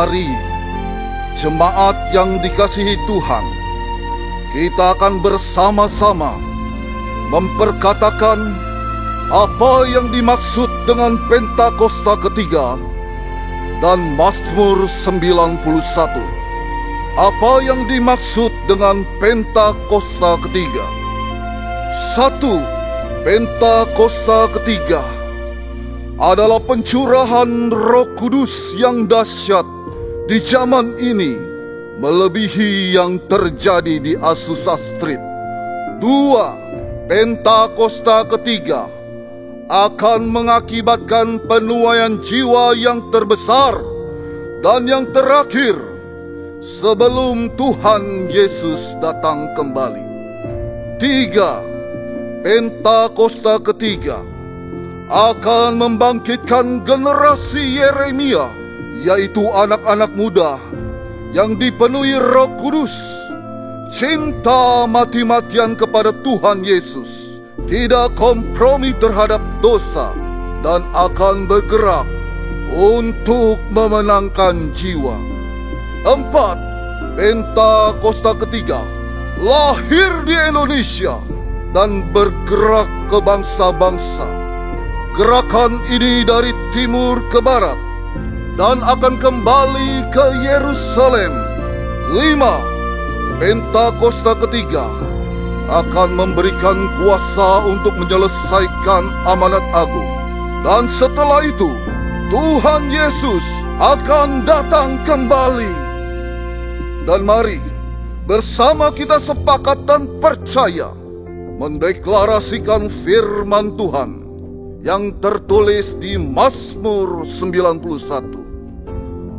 Mari, jemaat yang dikasihi Tuhan, kita akan bersama-sama memperkatakan apa yang dimaksud dengan Pentakosta ketiga dan Mazmur 91. Apa yang dimaksud dengan Pentakosta ketiga? 1. Pentakosta ketiga adalah pencurahan Roh Kudus yang dahsyat di zaman ini, melebihi yang terjadi di Azusa Street. 2. Pentakosta ketiga akan mengakibatkan penuaian jiwa yang terbesar dan yang terakhir sebelum Tuhan Yesus datang kembali. 3. Pentakosta ketiga akan membangkitkan generasi Yeremia, yaitu anak-anak muda yang dipenuhi Roh Kudus, cinta mati-matian kepada Tuhan Yesus, tidak kompromi terhadap dosa, dan akan bergerak untuk memenangkan jiwa. 4. Pentakosta ketiga lahir di Indonesia dan bergerak ke bangsa-bangsa. Gerakan ini dari timur ke barat dan akan kembali ke Yerusalem. 5. Pentakosta ketiga akan memberikan kuasa untuk menyelesaikan amanat agung. Dan setelah itu, Tuhan Yesus akan datang kembali. Dan mari, bersama kita sepakat dan percaya mendeklarasikan firman Tuhan yang tertulis di Mazmur 91.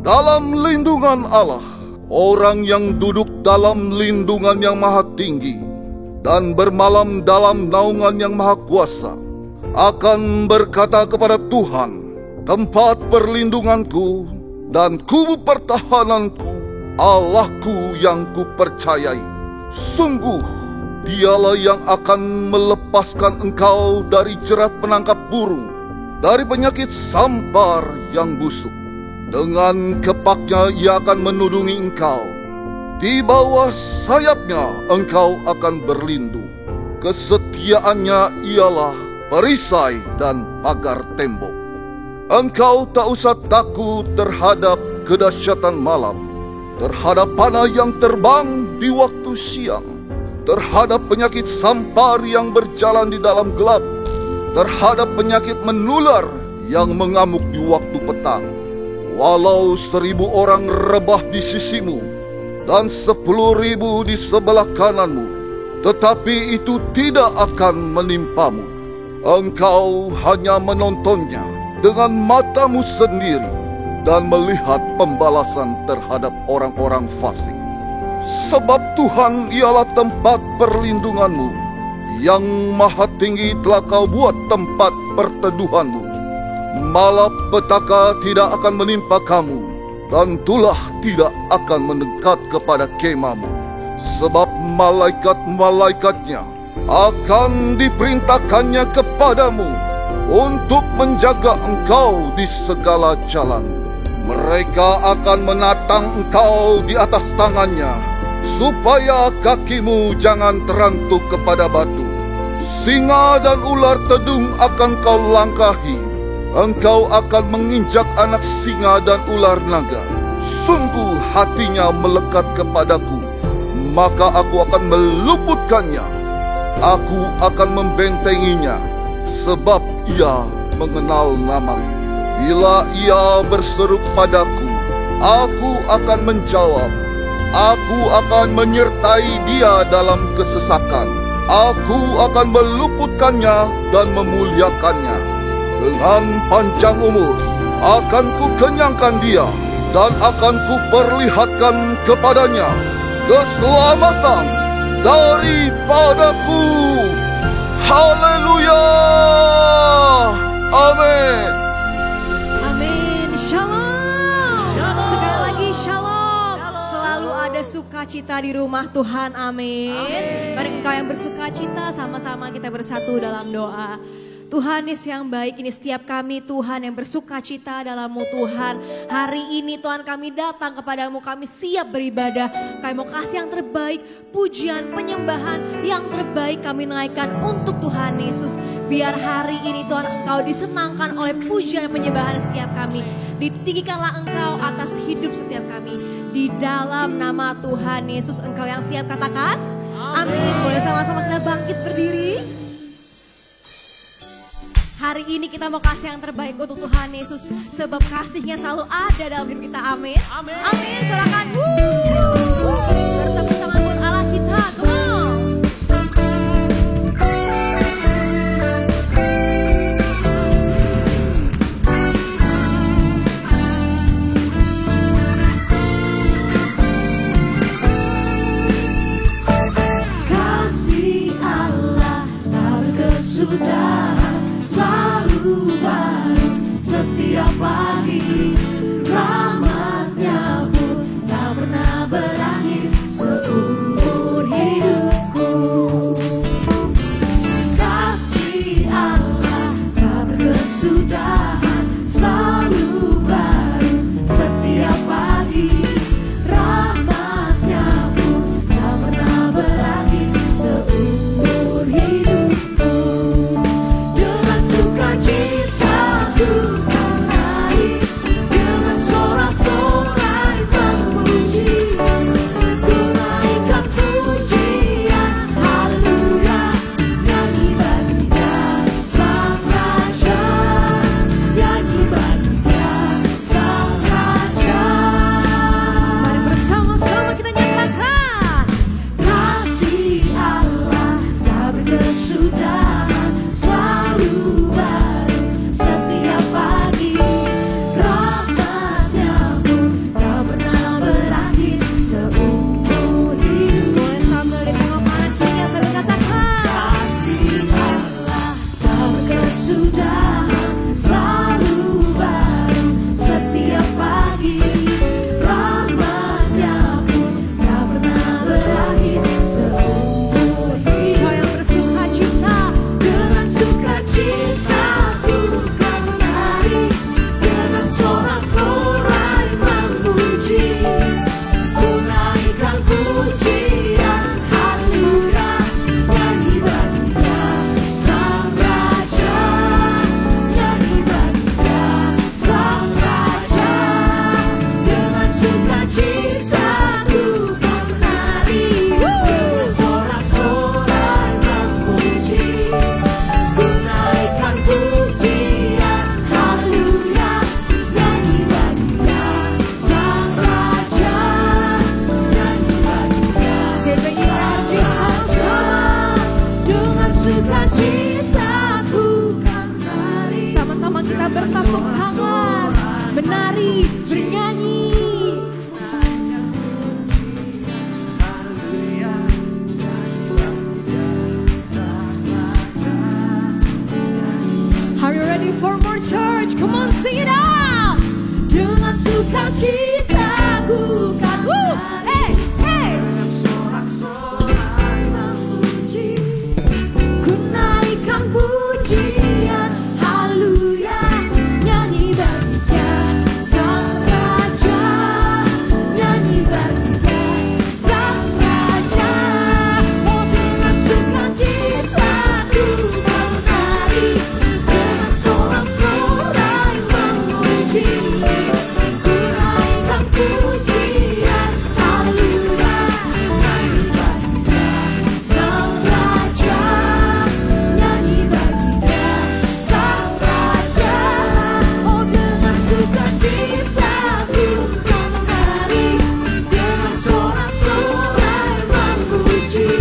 Dalam lindungan Allah, orang yang duduk dalam lindungan yang maha tinggi dan bermalam dalam naungan yang maha kuasa akan berkata kepada Tuhan, tempat perlindunganku dan kubu pertahananku, Allahku yang kupercayai. Sungguh, dialah yang akan melepaskan engkau dari jerat penangkap burung, dari penyakit sampar yang busuk. Dengan kepaknya ia akan menudungi engkau. Di bawah sayapnya engkau akan berlindung. Kesetiaannya ialah perisai dan pagar tembok. Engkau tak usah takut terhadap kedahsyatan malam, terhadap panah yang terbang di waktu siang, terhadap penyakit sampar yang berjalan di dalam gelap, terhadap penyakit menular yang mengamuk di waktu petang. Walau 1.000 orang rebah di sisimu dan 10.000 di sebelah kananmu, tetapi itu tidak akan menimpamu. Engkau hanya menontonnya dengan matamu sendiri dan melihat pembalasan terhadap orang-orang fasik. Sebab Tuhan ialah tempat perlindunganmu, yang maha tinggi telah kau buat tempat perteduhanmu. Malapetaka tidak akan menimpa kamu, dan tulah tidak akan mendekat kepada kemahmu. Sebab malaikat-malaikatnya akan diperintahkannya kepadamu untuk menjaga engkau di segala jalan. Mereka akan menatang engkau di atas tangannya, supaya kakimu jangan terantuk kepada batu. Singa dan ular tedung akan kau langkahi. Engkau akan menginjak anak singa dan ular naga. Sungguh hatinya melekat kepadaku, maka aku akan meluputkannya. Aku akan membentenginya, sebab ia mengenal namaku. Bila ia berseru padaku, aku akan menjawab. Aku akan menyertai dia dalam kesesakan. Aku akan meluputkannya dan memuliakannya. Dengan panjang umur akan kukenyangkan dia, dan akan kuperlihatkan kepadanya keselamatan daripadaku. Haleluya! Amin. Amin. Shalom. Sekali lagi shalom. Selalu ada sukacita di rumah Tuhan. Amin. Mari engkau yang bersukacita, sama-sama kita bersatu dalam doa. Tuhan Yesus yang baik, ini setiap kami Tuhan yang bersuka cita dalam-Mu Tuhan. Hari ini Tuhan kami datang kepadamu, kami siap beribadah. Kami mau kasih yang terbaik, pujian, penyembahan yang terbaik kami naikkan untuk Tuhan Yesus. Biar hari ini Tuhan Engkau disenangkan oleh pujian penyembahan setiap kami. Ditinggikanlah Engkau atas hidup setiap kami. Di dalam nama Tuhan Yesus Engkau yang siap katakan. Amin. Boleh sama-sama kita bangkit berdiri. Hari ini kita mau kasih yang terbaik untuk Tuhan Yesus. Sebab kasih-Nya selalu ada dalam hidup kita. Amin. Amin. Silakan. Bertepuk tangan buat Allah kita. Come on. Kasih Allah tak berkesudahan, selalu baru setiap pagi. Rahmat-Nya pun tak pernah berakhir seumur hidupku. Kasih Allah tak berkesudahan, selalu baru setiap pagi. Rahmat-Nya pun tak pernah berakhir seumur hidupku. Dengan sukacita ku menari, dengan sorak-sorai memuji, ku naikkan pujian haleluya, nyanyi bagi Dia Sang Raja, nyanyi bagi Dia Sang Raja. Mari bersama-sama kita nyatakan. Kasih Allah tak berkesudahan, selalu baru setiap pagi. Rahmat-Nya pun tak pernah berakhir seumur hidup. Boleh sambil ditengok kanan kiri sambil katakan. Kasih Allah tak berkesudahan, selalu baru setiap pagi. Rahmat-Nya pun tak pernah berakhir seumur hidup. Kau yang bersuka cita. Dengan sukacita ku kan menari, dengan sorak-sorai memuji, ku naikkan pujian haleluya, nyanyi bagi Dia Sang Raja, nyanyi bagi Dia Sang Raja. Dengan sukacita ku kan menari, dengan sorak-sorai memuji, ku naikkan pujian haleluya, nyanyi bagi Dia Sang Raja, nyanyi bagi Dia Sang Raja. Dengan sukacita ku kan menari. Sama-sama kita bertepuk tangan, menari, bernyanyi. Are you ready for more church? Come on, sing it out. Dengan sukacita ku kan menari, Hey, hey. dengan sorak-sorai memuji, ku naikkan pujian haleluya, nyanyi bagi Dia Sang Raja, nyanyi bagi Dia Sang Raja. Oh, dengan sukacita ku kan menari, dengan sorak-sorai memuji, ku naikkan pujian haleluya, nyanyi bagi Dia Sang Raja, nyanyi bagi Dia Sang Raja. Oh, dengan sukacita ku kan menari, dengan sorak-sorai memuji,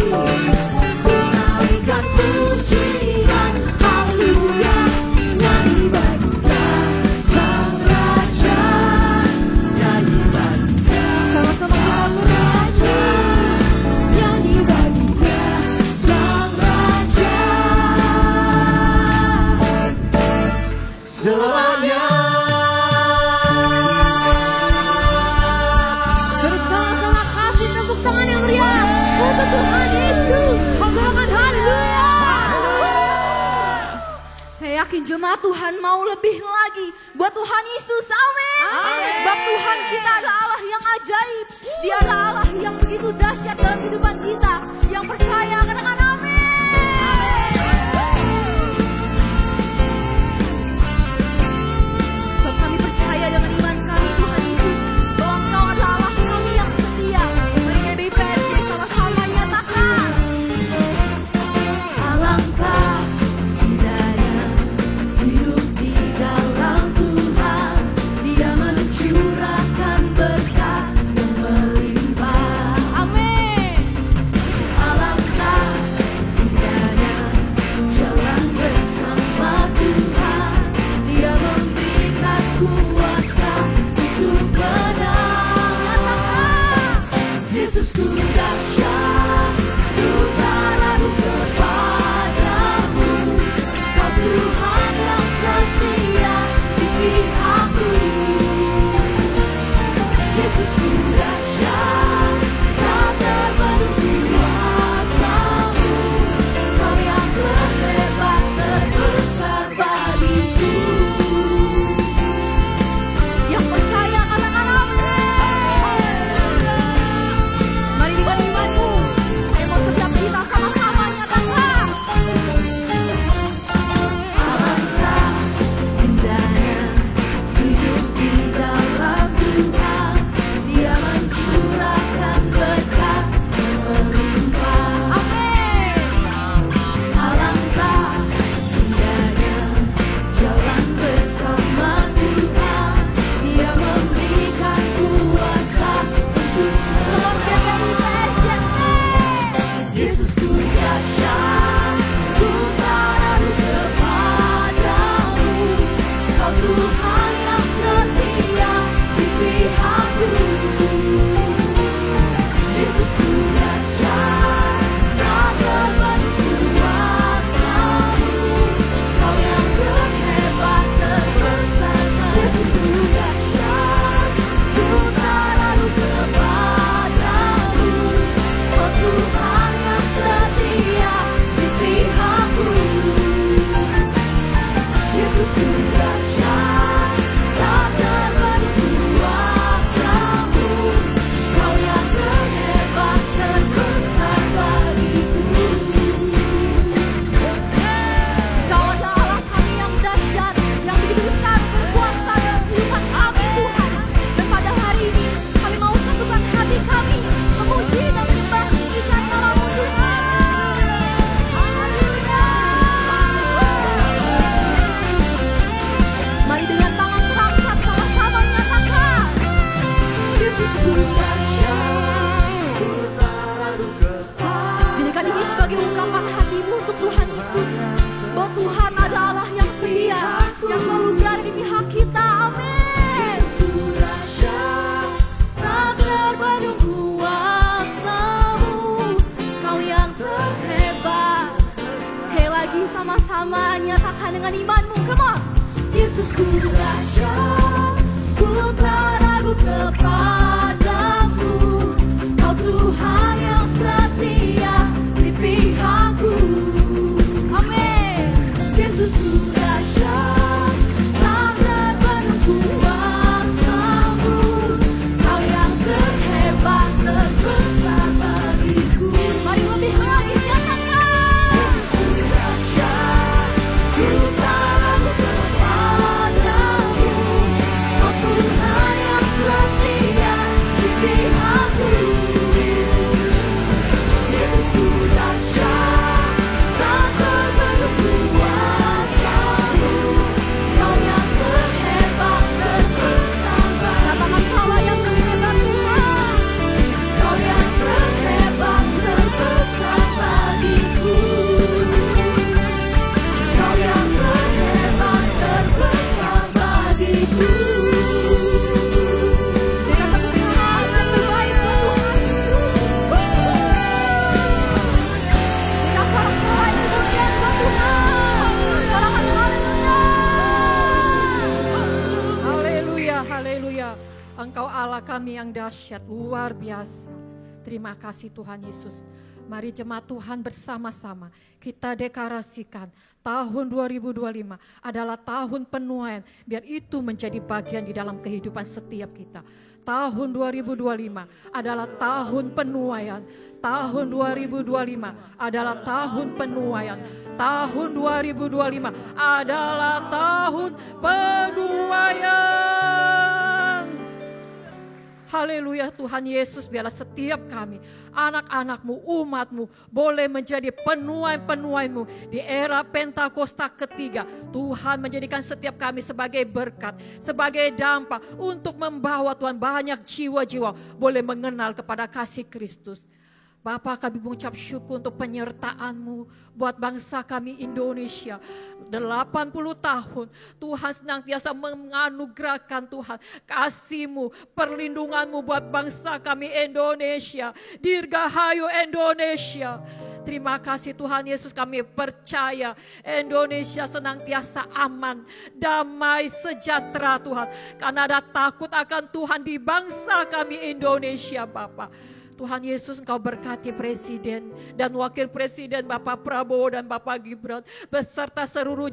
ku naikkan pujian haleluya, nyanyi bagi Dia Sang Raja, nyanyi bagi Dia Sama-sama kita Sang Raja, nyanyi bagi Dia Sang Raja. Selamanya. bersama-sama kasih tepuk tangan yang meriah untuk Tuhan Yesus. Sorakan haleluya. Saya yakin jemaat Tuhan mau lebih lagi buat Tuhan Yesus, amin. Sebab Tuhan kita adalah Allah yang ajaib. Dia adalah Allah yang begitu dahsyat dalam kehidupan kita. Yang percaya katakan amin. Sebab kami percaya dengan iman kami Tuhan Yesus bahwa Engkau adalah Allah kami yang setia. Mari KBPRJ sama-sama nyatakan. Alangkah indahnya hidup di dalam Tuhan. Dia mencurahkan berkat yang melimpah. Amin. Alangkah indahnya jalan bersama Tuhan. Dia memberikan kuasa untuk menang. Nyatakan Yesusku dahsyat, ku tak ragu kepadamu. Kau Tuhan yang setia di pihakku. Yesusku dahsyat, tak terbendung kuasa-Mu. Kau yang terhebat, terbesar bagiku. Yang percaya katakan amin. Mari dengan imanmu, saya mau setiap kita sama-sama nyatakan. Alangkah indahnya hidup di dalam Tuhan. Dia mencurahkan berkat yang melimpah. Amin. Alangkah indahnya jalan bersama Tuhan. Dia memberikan kuasa untuk Yesusku dahsyat, ku tak ragu kepadamu. Kau Tuhan yang setia di pihakku. Yesusku dahsyat, tak terbendung kuasa-Mu. Kau yang terhebat, terbesar. Yesusku dahsyat, ku tak ragu kepadamu. Kau Tuhan yang setia di pihakku. Yesusku dahsyat, tak terbendung kuasa-Mu. Kau yang terhebat, terbesar bagiku. Kau adalah Allah kami yang dahsyat, yang begitu besar berkuasa dalam kehidupan kami Tuhan. Dan pada hari ini kami mau satukan hati kami memuji dan menyembah tinggikan nama-Mu Tuhan. Haleluya. Mari dengan tangan terangkat sama-sama nyatakan. Yesusku dahsyat, ku tak ragu kepadamu. Jadikan ini sebagai ungkapan hatimu untuk Tuhan Yesus, bahwa Tuhan adalah Allah yang setia, yang selalu berada di pihak kita. Amin. Yesusku dahsyat, tak terbendung kuasa-Mu. Kau yang terhebat. Sekali lagi sama-sama nyatakan dengan imanmu. Come on. Yesusku dahsyat, ku tak ragu kepadamu. Kau Tuhan yang setia di pihakku. Amin. Yesusku dahsyat, tak terbendung kuasa-Mu. Kau yang terhebat, terbesar bagiku. Mari lebih lagi nyatakan. Yesusku dahsyat, ku tak ragu kepadamu. Kau Tuhan yang setia di pihakku. Yesusku dahsyat, tak terbendung kuasa-Mu. Kau yang terhebat, terbesar bagiku. Katakan Kau yang terhebat Tuhan. Kau yang terhebat, terbesar bagiku. Kau yang terhebat, terbesar bagiku. Dengan tepuk tangan yang terbaik buat Tuhan Yesus. Dengan sorak-sorai kemuliaan buat Tuhan. Sorakan haleluya. Haleluya, haleluya. Engkau Allah kami yang dahsyat, luar biasa. Terima kasih Tuhan Yesus. Mari jemaat Tuhan bersama-sama kita deklarasikan tahun 2025 adalah tahun penuaian. Biar itu menjadi bagian di dalam kehidupan setiap kita. Tahun 2025 adalah tahun penuaian. Tahun 2025 adalah tahun penuaian. Tahun 2025 adalah tahun penuaian. Haleluya, Tuhan Yesus, biarlah setiap kami, anak-anakmu, umatmu, boleh menjadi penuai-penuaimu di era Pentakosta ketiga. Tuhan menjadikan setiap kami sebagai berkat, sebagai dampak untuk membawa Tuhan banyak jiwa-jiwa boleh mengenal kepada kasih Kristus. Bapa, kami mengucap syukur untuk penyertaan-Mu buat bangsa kami Indonesia. 80 tahun Tuhan senantiasa menganugerahkan Tuhan kasih-Mu, perlindungan-Mu buat bangsa kami Indonesia. Dirgahayu Indonesia. Terima kasih Tuhan Yesus, kami percaya Indonesia senantiasa aman, damai, sejahtera Tuhan. Karena ada takut akan Tuhan di bangsa kami Indonesia Bapa. Tuhan Yesus, Engkau berkati Presiden dan Wakil Presiden Bapak Prabowo dan Bapak Gibran beserta seluruh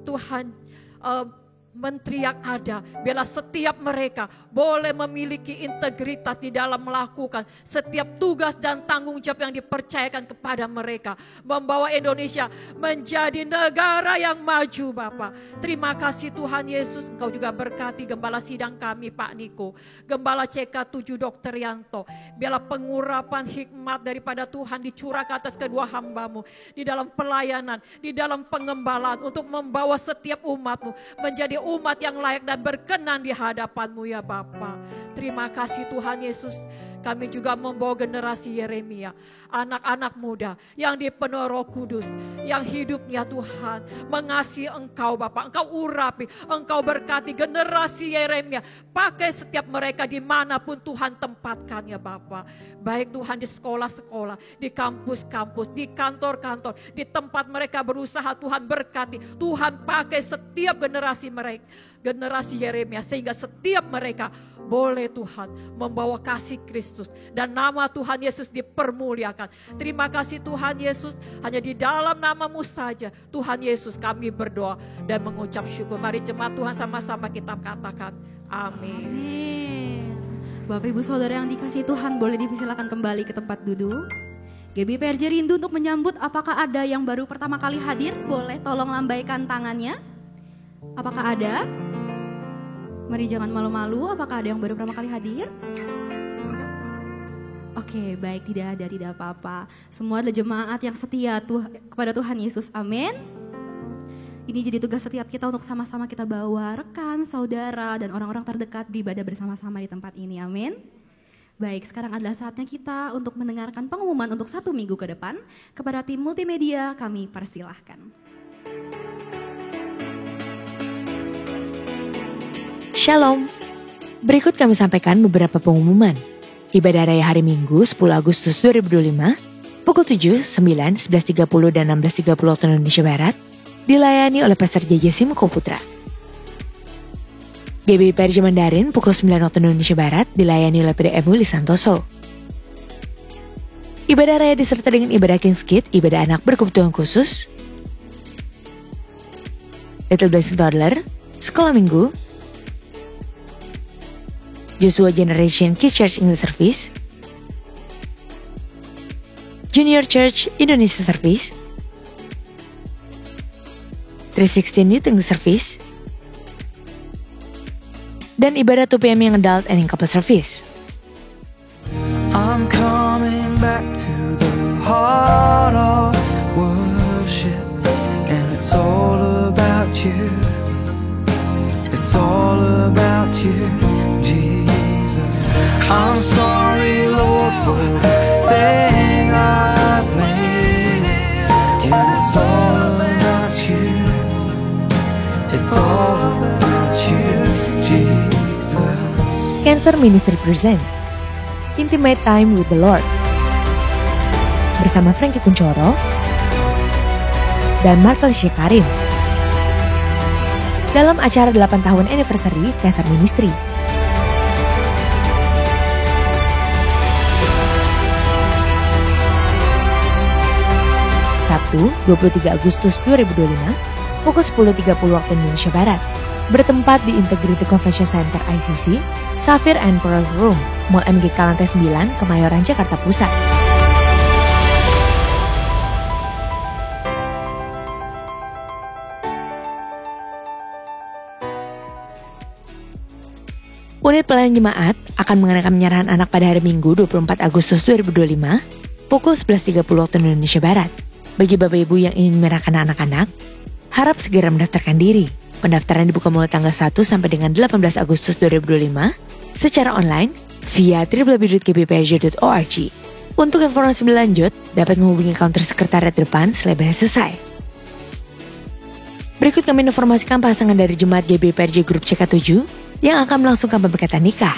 Tuhan menteri yang ada. Biarlah setiap mereka boleh memiliki integritas di dalam melakukan setiap tugas dan tanggung jawab yang dipercayakan kepada mereka. Membawa Indonesia menjadi negara yang maju Bapak. Terima kasih Tuhan Yesus, Engkau juga berkati Gembala Sidang kami Pak Niko, Gembala CK7 Dr. Yanto. Biarlah pengurapan hikmat daripada Tuhan dicurahkan atas kedua hamba-Mu di dalam pelayanan, di dalam pengembalaan untuk membawa setiap umat-Mu menjadi umat yang layak dan berkenan di hadapan-Mu ya Bapa. Terima kasih Tuhan Yesus. Kami juga membawa generasi Yeremia, anak-anak muda yang dipenuhi Roh Kudus, yang hidupnya Tuhan mengasihi Engkau Bapa. Engkau urapi, Engkau berkati generasi Yeremia. Pakai setiap mereka dimanapun Tuhan tempatkan ya Bapa. Baik Tuhan di sekolah-sekolah, di kampus-kampus, di kantor-kantor, di tempat mereka berusaha Tuhan berkati. Tuhan pakai setiap generasi mereka, generasi Yeremia, sehingga setiap mereka boleh Tuhan membawa kasih Kristus dan nama Tuhan Yesus dipermuliakan. Terima kasih Tuhan Yesus, hanya di dalam nama-Mu saja Tuhan Yesus kami berdoa dan mengucap syukur. Mari jemaat Tuhan sama-sama kita katakan amin. Amin. Bapak Ibu Saudara yang dikasihi Tuhan, boleh dipersilakan kembali ke tempat duduk. GBPRJ rindu untuk menyambut. Apakah ada yang baru pertama kali hadir? Boleh tolong lambaikan tangannya. Apakah ada? Mari jangan malu-malu, apakah ada yang baru pertama kali hadir? Oke, baik, tidak ada, tidak apa-apa. Semua adalah jemaat yang setia kepada Tuhan Yesus, amin. Ini jadi tugas setiap kita untuk sama-sama kita bawa rekan, saudara, dan orang-orang terdekat beribadah bersama-sama di tempat ini, amin. Baik, sekarang adalah saatnya kita untuk mendengarkan pengumuman untuk 1 minggu ke depan. Kepada tim multimedia kami persilahkan. Shalom, berikut kami sampaikan beberapa pengumuman. Ibadah Raya Hari Minggu 10 Agustus 2025, pukul 7, 9, 11.30 dan 16.30 waktu Indonesia Barat, dilayani oleh Pastor JJ Simko Putra. GBPRJ Mandarin pukul 9 waktu Indonesia Barat, dilayani oleh PDM Willy Santoso. Ibadah Raya disertai dengan ibadah King's Kids, ibadah anak berkebutuhan khusus, Little Blessing Toddler, Sekolah Minggu, Joshua Generation Kids Church English Service, Junior Church Indonesia Service, 316 Youth English Service, dan ibadah 2 PM yang Adult and Couple Service. I'm coming back to the heart of worship, and it's all about you. It's all about you, Jesus. I'm sorry, Lord, for everything I've made, and it's all about you. It's all about you, Jesus. Cancer Ministry present Intimate Time with the Lord bersama Frankie Kuncoro dan Markelisha Karim dalam acara 8 tahun anniversary Cancer Ministry. Sabtu 23 Agustus 2025 pukul 10.30 waktu Indonesia Barat. Bertempat di Integrity Convention Center ICC, Sapphire and Pearl Room, Mall MGK Lantai 9, Kemayoran, Jakarta Pusat. Unit pelayanan jemaat akan mengadakan penyerahan anak pada hari Minggu 24 Agustus 2025 pukul 11.30 waktu Indonesia Barat. Bagi Bapak Ibu yang ingin menyerahkan anak-anak, harap segera mendaftarkan diri. Pendaftaran dibuka mulai tanggal 1 sampai dengan 18 Agustus 2025 secara online via www.gbprj.org. Untuk informasi lebih lanjut, dapat menghubungi counter sekretariat depan selebar selesai. Berikut kami informasikan pasangan dari Jemaat GBPRJ Grup CK7 yang akan melangsungkan pemberkatan nikah.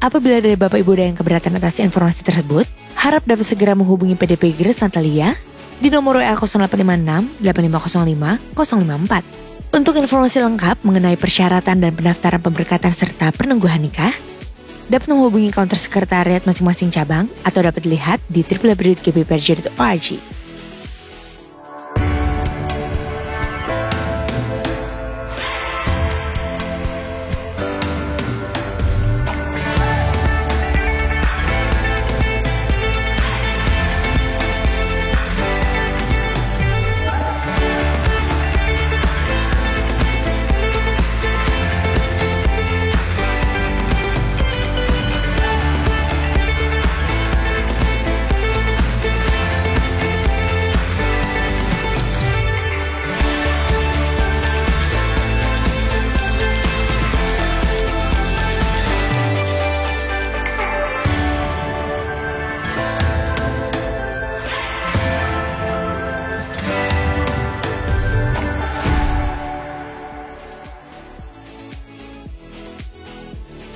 Apabila dari Bapak Ibu ada yang keberatan atas informasi tersebut, harap dapat segera menghubungi PDP Grace Natalia di nomor WA 0856 8505 054. Untuk informasi lengkap mengenai persyaratan dan pendaftaran pemberkatan serta penangguhan nikah, dapat menghubungi counter sekretariat masing-masing cabang atau dapat dilihat di www.gbprj.org.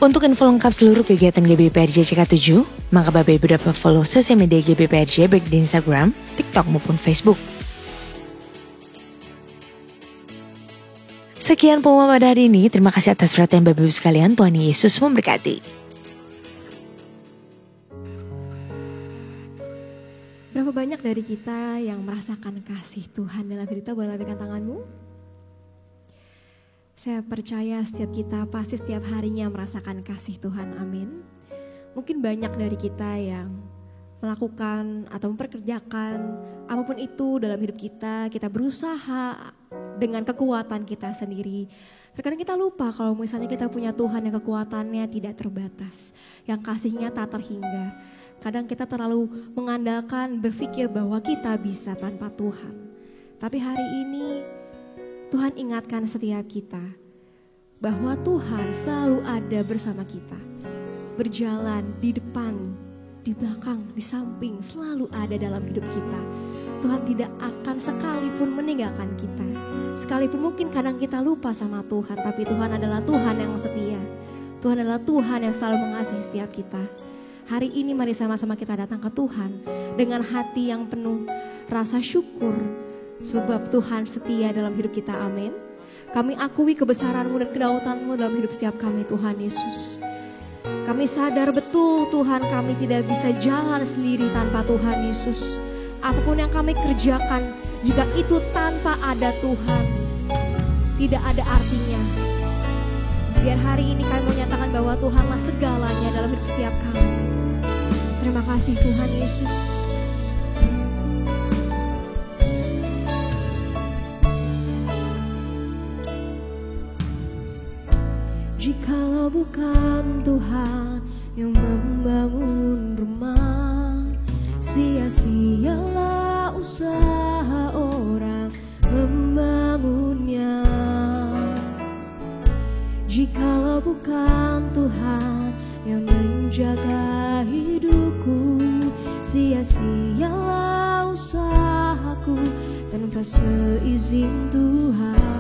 Untuk info lengkap seluruh kegiatan GBPRJ CK7, maka Bapak Ibu dapat follow sosial media GBPRJ baik di Instagram, TikTok maupun Facebook. Sekian pengumuman pada hari ini, terima kasih atas perhatian Bapak Ibu sekalian, Tuhan Yesus memberkati. Berapa banyak dari kita yang merasakan kasih Tuhan dalam hidup kita? Boleh lambaikan tanganmu? Saya percaya setiap kita pasti setiap harinya merasakan kasih Tuhan, amin. Mungkin banyak dari kita yang melakukan atau memperkerjakan apapun itu dalam hidup kita berusaha dengan kekuatan kita sendiri. Terkadang kita lupa kalau misalnya kita punya Tuhan yang kekuatannya tidak terbatas, yang kasihnya tak terhingga. Kadang kita terlalu mengandalkan, berpikir bahwa kita bisa tanpa Tuhan. Tapi hari ini Tuhan ingatkan setiap kita bahwa Tuhan selalu ada bersama kita. Berjalan di depan, di belakang, di samping, selalu ada dalam hidup kita. Tuhan tidak akan sekalipun meninggalkan kita. Sekalipun mungkin kadang kita lupa sama Tuhan, tapi Tuhan adalah Tuhan yang setia. Tuhan adalah Tuhan yang selalu mengasihi setiap kita. Hari ini mari sama-sama kita datang ke Tuhan dengan hati yang penuh rasa syukur. Sebab Tuhan setia dalam hidup kita, amin. Kami akui kebesaran-Mu dan kedaulatan-Mu dalam hidup setiap kami, Tuhan Yesus. Kami sadar betul Tuhan, kami tidak bisa jalan sendiri tanpa Tuhan Yesus. Apapun yang kami kerjakan, jika itu tanpa ada Tuhan, tidak ada artinya. Biar hari ini kami menyatakan bahwa Tuhanlah segalanya dalam hidup setiap kami. Terima kasih Tuhan Yesus. Jikalau bukan Tuhan yang membangun rumah, sia-sialah usaha orang membangunnya. Jikalau bukan Tuhan yang menjaga hidupku, sia-sialah usahaku tanpa seizin Tuhan.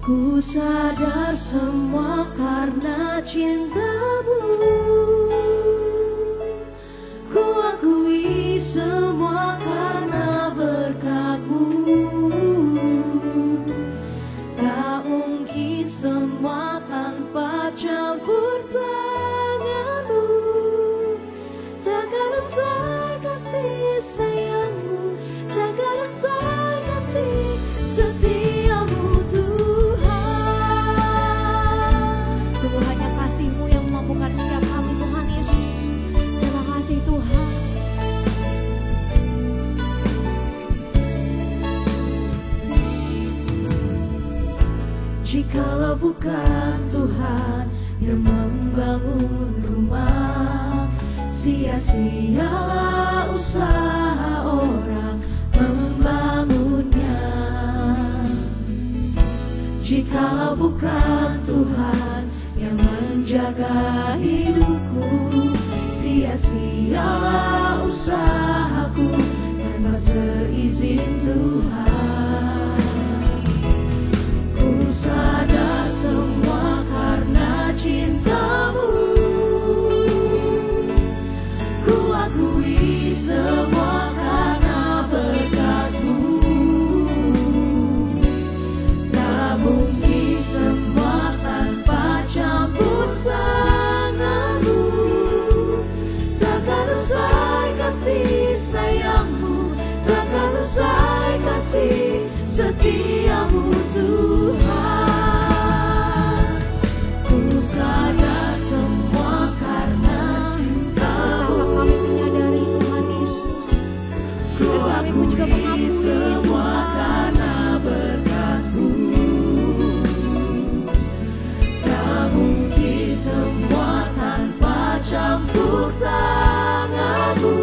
Ku sadar semua karena cinta-Mu, ku akui semua karena berkat-Mu. Tak mungkin semua tanpa campur tangan-Mu, takkan usai kasih sayang-Mu. Jikalau bukan Tuhan yang membangun rumah, sia-sialah usaha orang membangunnya. Jikalau bukan Tuhan yang menjaga hidupku, sia-sialah usahaku tanpa seizin Tuhan. Ku sadar semua karena cinta-Mu, ku akui semua karena berkat-Mu. Tak mungkin semua tanpa campur tangan-Mu. Takkan usai kasih sayang-Mu, takkan usai kasih setia-Mu Tuhan. Ku sadar semua karena cinta-Mu. Kami menyadari Tuhan Yesus, Ku dan kami pun juga akui mengakui semua karena berkat-Mu. Tak mungkin semua tanpa campur tangan-Mu.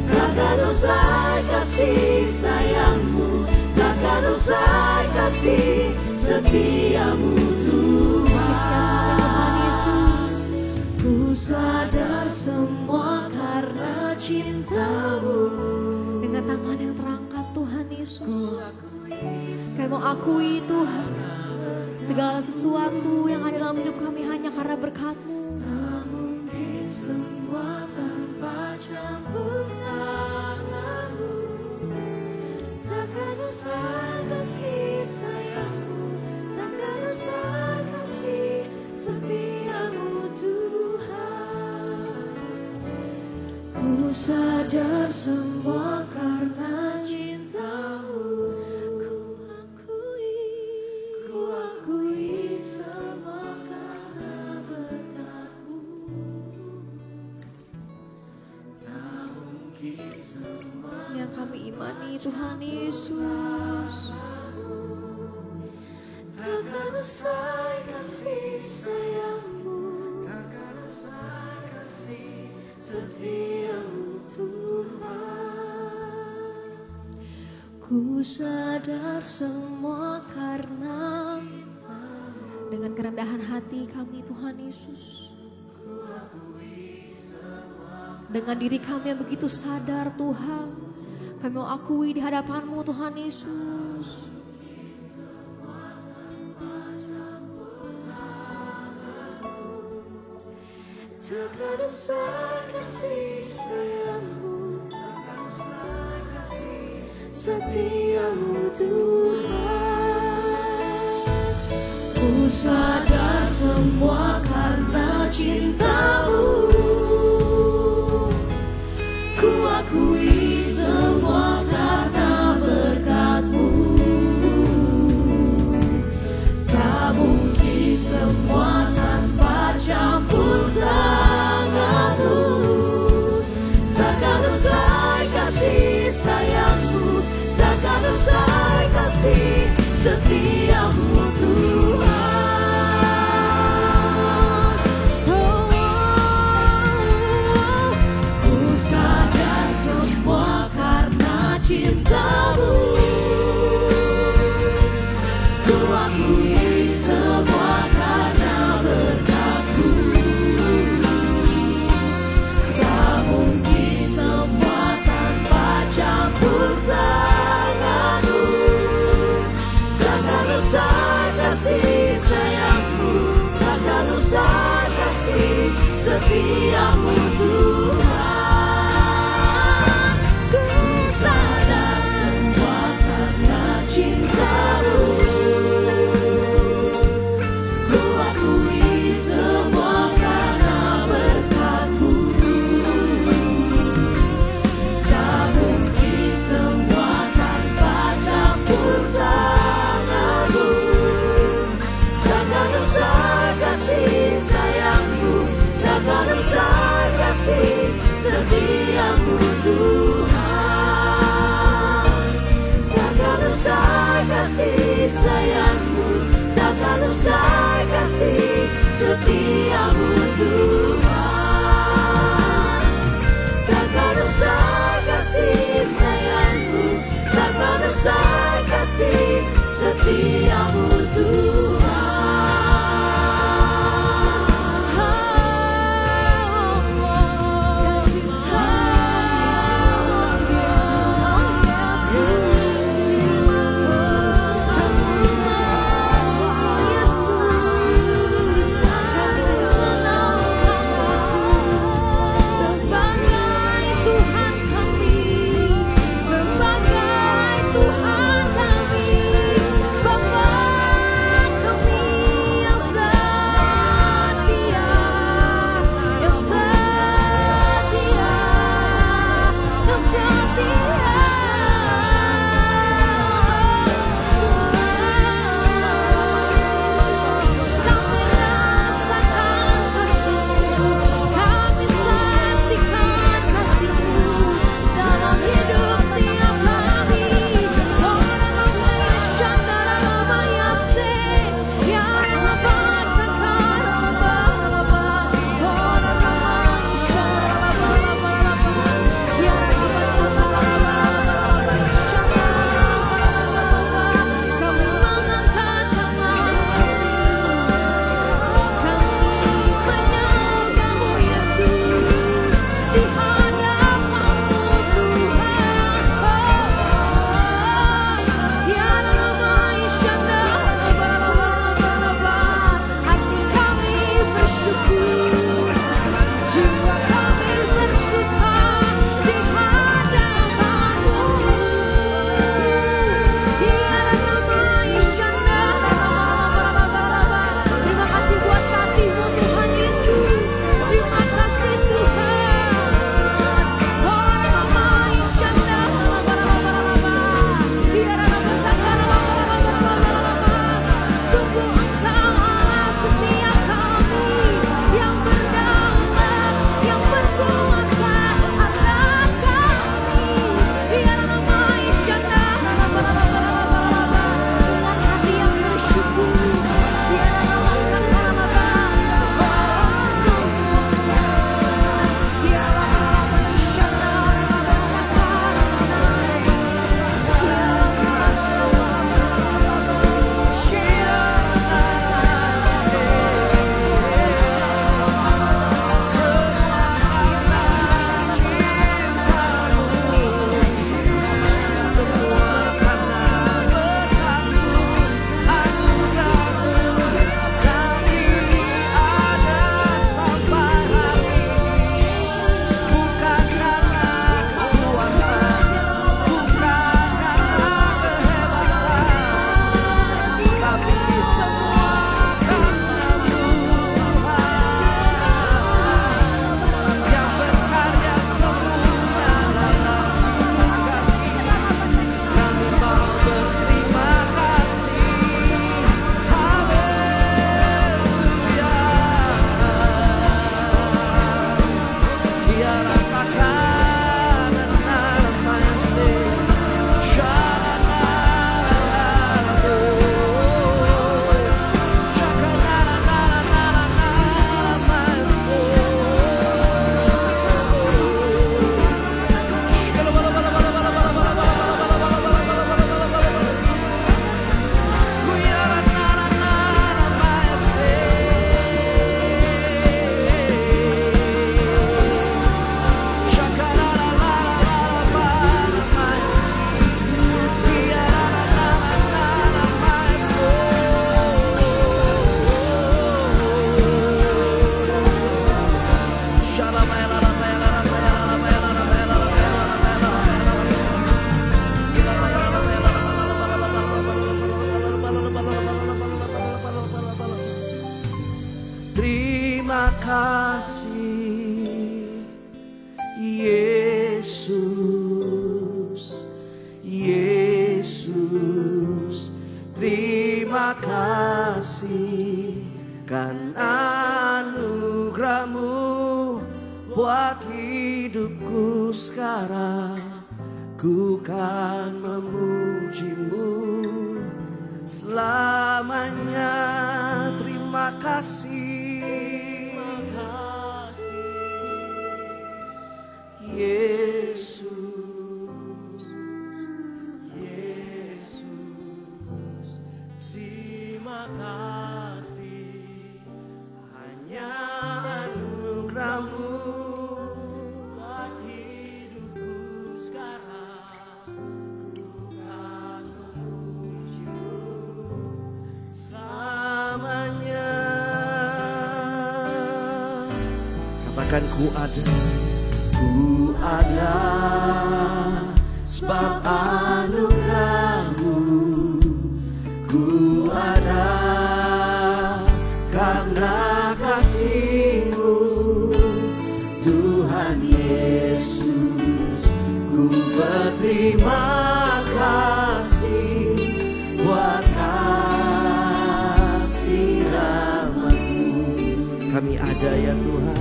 Takkan usai kasih sayang-Mu, takkan usai kasih setia-Mu Tuhan. Ku sadar semua karena cinta-Mu. dengan tangan yang terangkat Tuhan Yesus, kami mau akui Tuhan, segala sesuatu yang ada dalam hidup kami hanya karena berkat-Mu. Tak mungkin semua tanpa campur tangan-Mu. Takkan usai kasih sayang-Mu, takkan usai kasih setia-Mu Tuhan. Ku sadar semua karena cinta-Mu. Ku akui semua karena berkat-Mu. Tak mungkin semua Yang kami imani Tuhan Yesus, takkan usai kasih sayang-Mu, takkan usai kasih setia-Mu Tuhan. Ku sadar semua karena dengan kerendahan hati kami Tuhan Yesus, dengan diri kami yang begitu sadar Tuhan, kami mau akui di hadapan-Mu Tuhan Yesus. takkan usai kasih sayang-Mu, takkan usai kasih setia-Mu Tuhan. Ku sadar semua karena cinta-Mu. Ku akui semua karena berkat-Mu. Tak mungkin semua tanpa campur tangan-Mu. Takkan usai kasih sayang-Mu, takkan usai kasih setia-Mu Tuhan. Ku sadar semua karena cinta-Mu. Ku akui semua karena berkat-Mu. Tak mungkin semua tanpa campur tangan-Mu. Takkan usai kasih sayang-Mu, takkan usai kasih setia-Mu Tuhan. Ku sadar semua karena cinta-Mu. Ku akui semua karena berkat-Mu. Tak mungkin semua tanpa campur tangan-Mu. Takkan usai kasih sayang-Mu, takkan usai kasih setia-Mu Tuhan. Takkan usai kasih sayang-Mu, takkan kasih Yesus, Yesus. Terima kasih karena anugerah-Mu buat hidupku sekarang. Ku kan memuji-Mu selamanya. Terima kasih, Yesus, Yesus. Terima kasih hanya anugerah-Mu buat hidupku sekarang. Ku kan memuji-Mu selamanya. Katakan ku ada sebab anugerah-Mu. Ku ada karena kasih-Mu, Tuhan Yesus. Ku berterima kasih buat kasih rahmat-Mu. Kami ada ya Tuhan,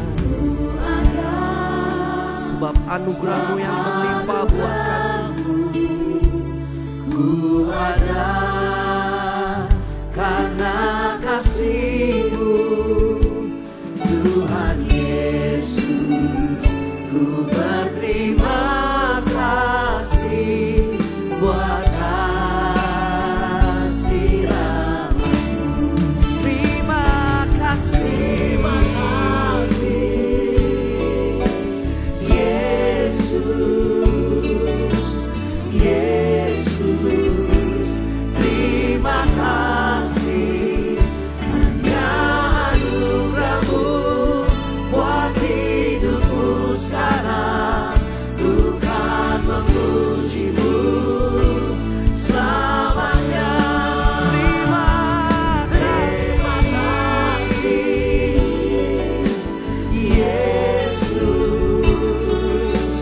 sebab anugerah-Mu yang berlimpah buat kami. Ku ada karena kasih-Mu, Tuhan Yesus. Ku berterima kasih buat kasih rahmat-Mu. Terima kasih, terima kasih Yesus, Yesus. Terima kasih hanya anugerah-Mu buat hidupku sekarang. Ku kan memuji-Mu selamanya. Terima kasih Yesus,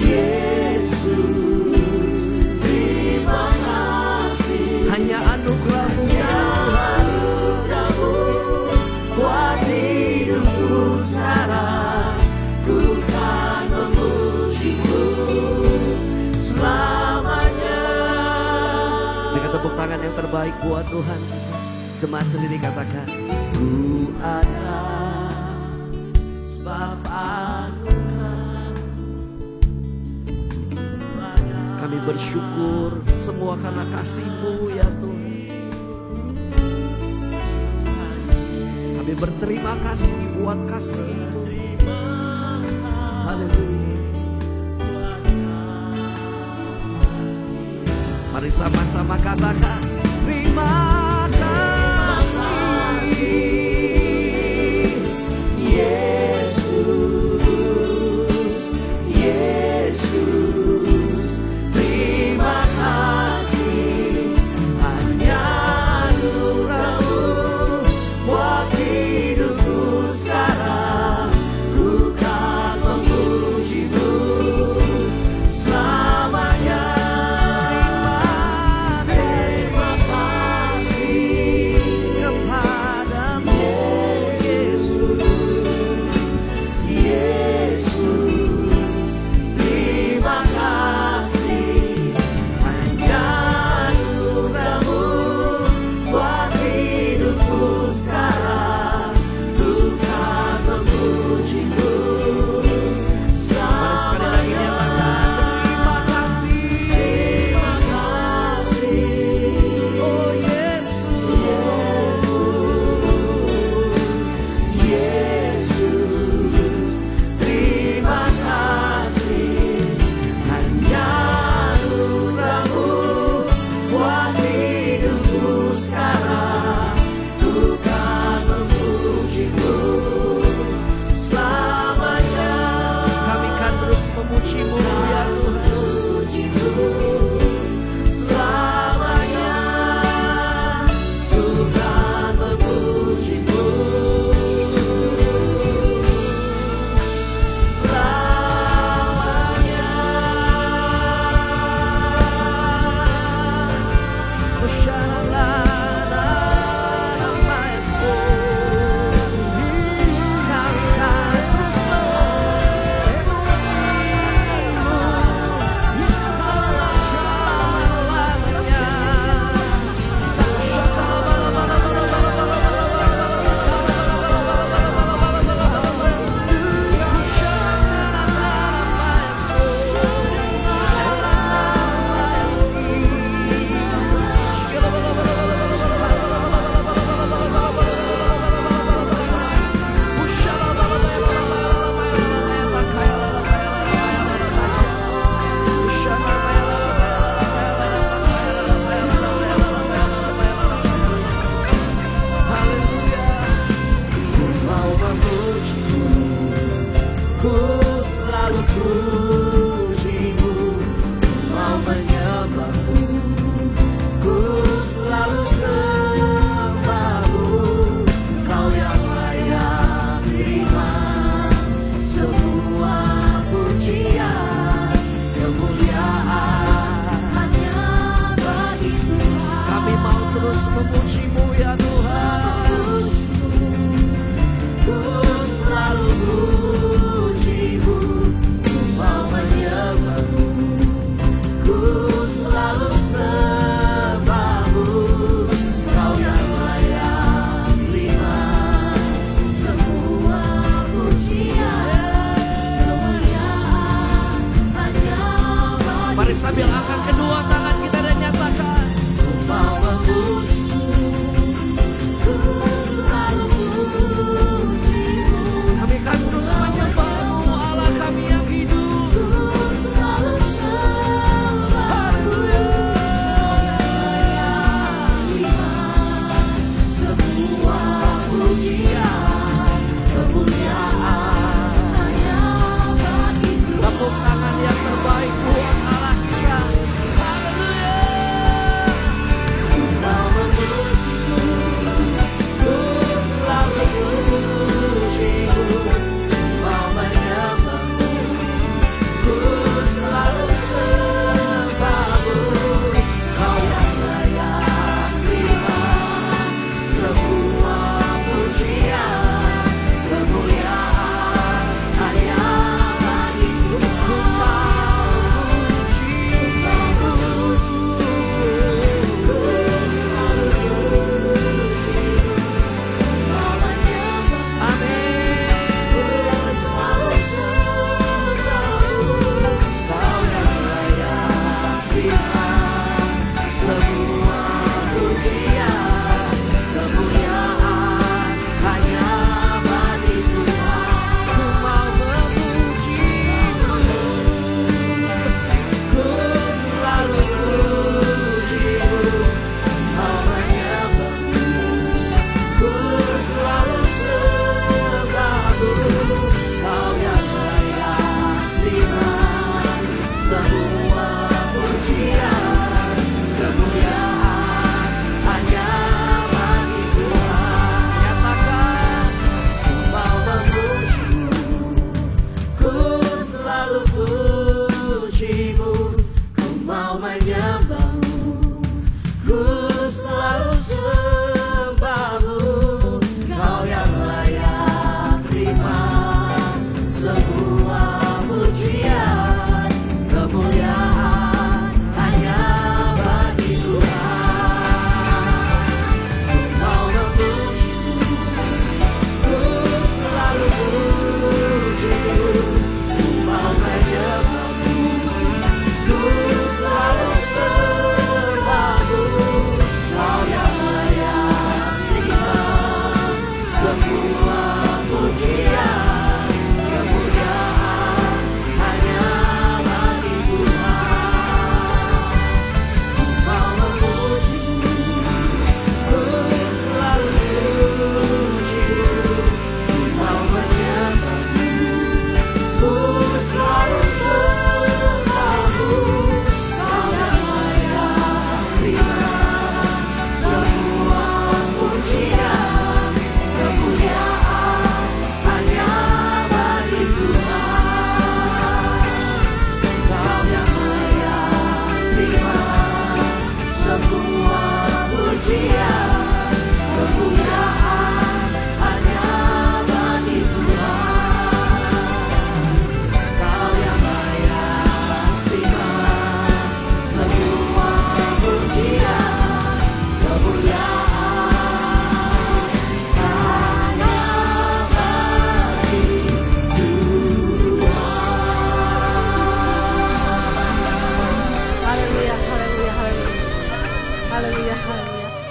Yesus. Terima kasih hanya anugerah-Mu, anugerah-Mu buat hidupku sekarang. Ku kan memuji-Mu selamanya. Dengan tepuk tangan yang terbaik buat Tuhan, jemaat sendiri katakan, ku ada sebab anugerah. Kami bersyukur semua karena kasih-Mu ya Tuhan. Kami berterima kasih buat kasih-Mu. Haleluya. Mari sama-sama katakan, terima kasih Yesus, Yesus. Terima kasih hanya anugerah-Mu buat hidupku sekarang. Ku kan memuji-Mu selamanya. Terima kasih ku selalu pujimu, ku mau menyembahmu, ku selalu sembahmu, kau yang layak terima semua pujian, kemuliaan hanya bagi Tuhan. Kami mau terus memujimu ya Tuhan. Ku selalu pujimu, ku mau menyembahmu, ku selalu sembahmu, kau yang layak terima semua pujian, kemuliaan hanya bagi. Mari sambil angkat kedua tangan kita dan nyatakan, ku mau memujimu, ku selalu pujimu, kami akan terus menyembahmu Allah kami yang hidup, ku selalu sembahmu, semua pujian, kemuliaan hanya bagi Tuhan. Tepuk tangan yang terbaik buat Allah kita. Haleluya. Ku mau memujimu, ku selalu pujimu, mau menyembahmu, ku selalu sembahmu, kau yang layak terima semua pujian, kemuliaan hanya bagi Tuhan.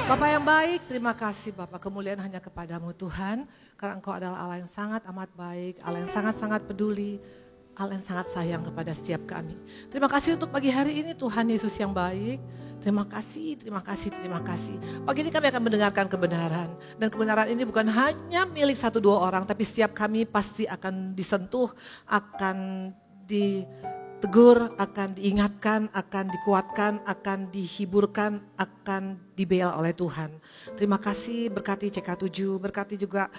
Bapa yang baik, terima kasih Bapak, kemuliaan hanya kepadamu Tuhan. Karena Engkau adalah Allah yang sangat amat baik, Allah yang sangat-sangat peduli, Allah yang sangat sayang kepada setiap kami. Terima kasih untuk pagi hari ini Tuhan Yesus yang baik. Terima kasih, terima kasih, terima kasih. Pagi ini kami akan mendengarkan kebenaran. Dan kebenaran ini bukan hanya milik 1-2 orang, tapi setiap kami pasti akan disentuh, akan ditegur, akan diingatkan, akan dikuatkan, akan dihiburkan, akan dibela oleh Tuhan. Terima kasih, berkati CK7, berkati juga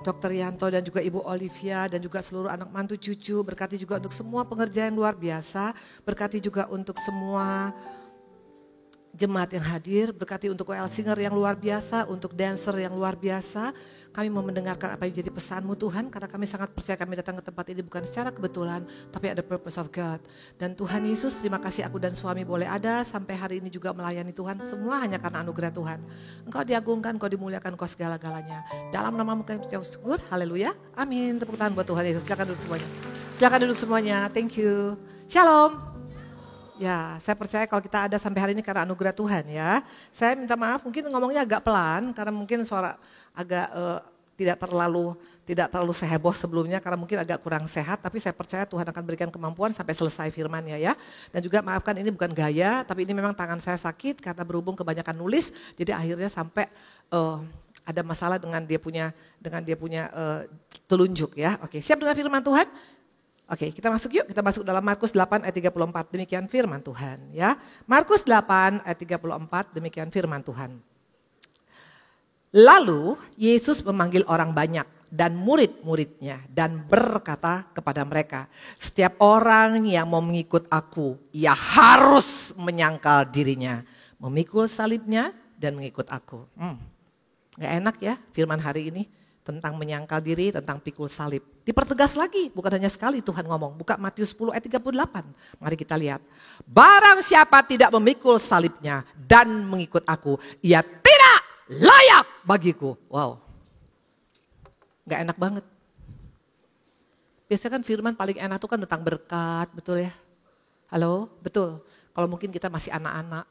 Dr. Yanto dan juga Ibu Olivia dan juga seluruh anak mantu cucu. Berkati juga untuk semua pengerja yang luar biasa. Berkati juga untuk semua jemaat yang hadir. Berkati untuk WL Singer yang luar biasa, untuk dancer yang luar biasa. Kami mau mendengarkan apa yang jadi pesan-Mu Tuhan, karena kami sangat percaya kami datang ke tempat ini bukan secara kebetulan, tapi ada purpose of God. Dan Tuhan Yesus, terima kasih aku dan suami boleh ada sampai hari ini juga melayani Tuhan. Semua hanya karena anugerah Tuhan. Engkau diagungkan, Engkau dimuliakan, Engkau segala-galanya. Dalam nama-Mu kami bersyukur, syukur, haleluya, amin. Tepuk tangan buat Tuhan Yesus, silakan duduk semuanya. Silakan duduk semuanya, thank you. Shalom. Ya, saya percaya kalau kita ada sampai hari ini karena anugerah Tuhan ya. Saya minta maaf, mungkin ngomongnya agak pelan karena mungkin suara agak tidak terlalu seheboh sebelumnya karena mungkin agak kurang sehat. Tapi saya percaya Tuhan akan berikan kemampuan sampai selesai firman-Nya ya. Dan juga maafkan ini bukan gaya, tapi ini memang tangan saya sakit karena berhubung kebanyakan nulis. Jadi akhirnya sampai ada masalah dengan dia punya telunjuk ya. Oke, siap dengan firman Tuhan? Oke, kita masuk yuk, kita masuk dalam Markus 8 ayat 34, demikian firman Tuhan ya. Markus 8 ayat 34, demikian firman Tuhan. Lalu Yesus memanggil orang banyak dan murid-muridnya dan berkata kepada mereka, setiap orang yang mau mengikut aku, ia harus menyangkal dirinya, memikul salibnya dan mengikut aku. Gak enak ya firman hari ini tentang menyangkal diri, tentang pikul salib. Dipertegas lagi, bukan hanya sekali Tuhan ngomong. Buka Matius 10 ayat 38. Mari kita lihat. Barang siapa tidak memikul salibnya dan mengikut aku, ia tidak layak bagiku. Wow. Gak enak banget. Biasanya kan firman paling enak itu kan tentang berkat, betul ya? Halo, betul. Kalau mungkin kita masih anak-anak,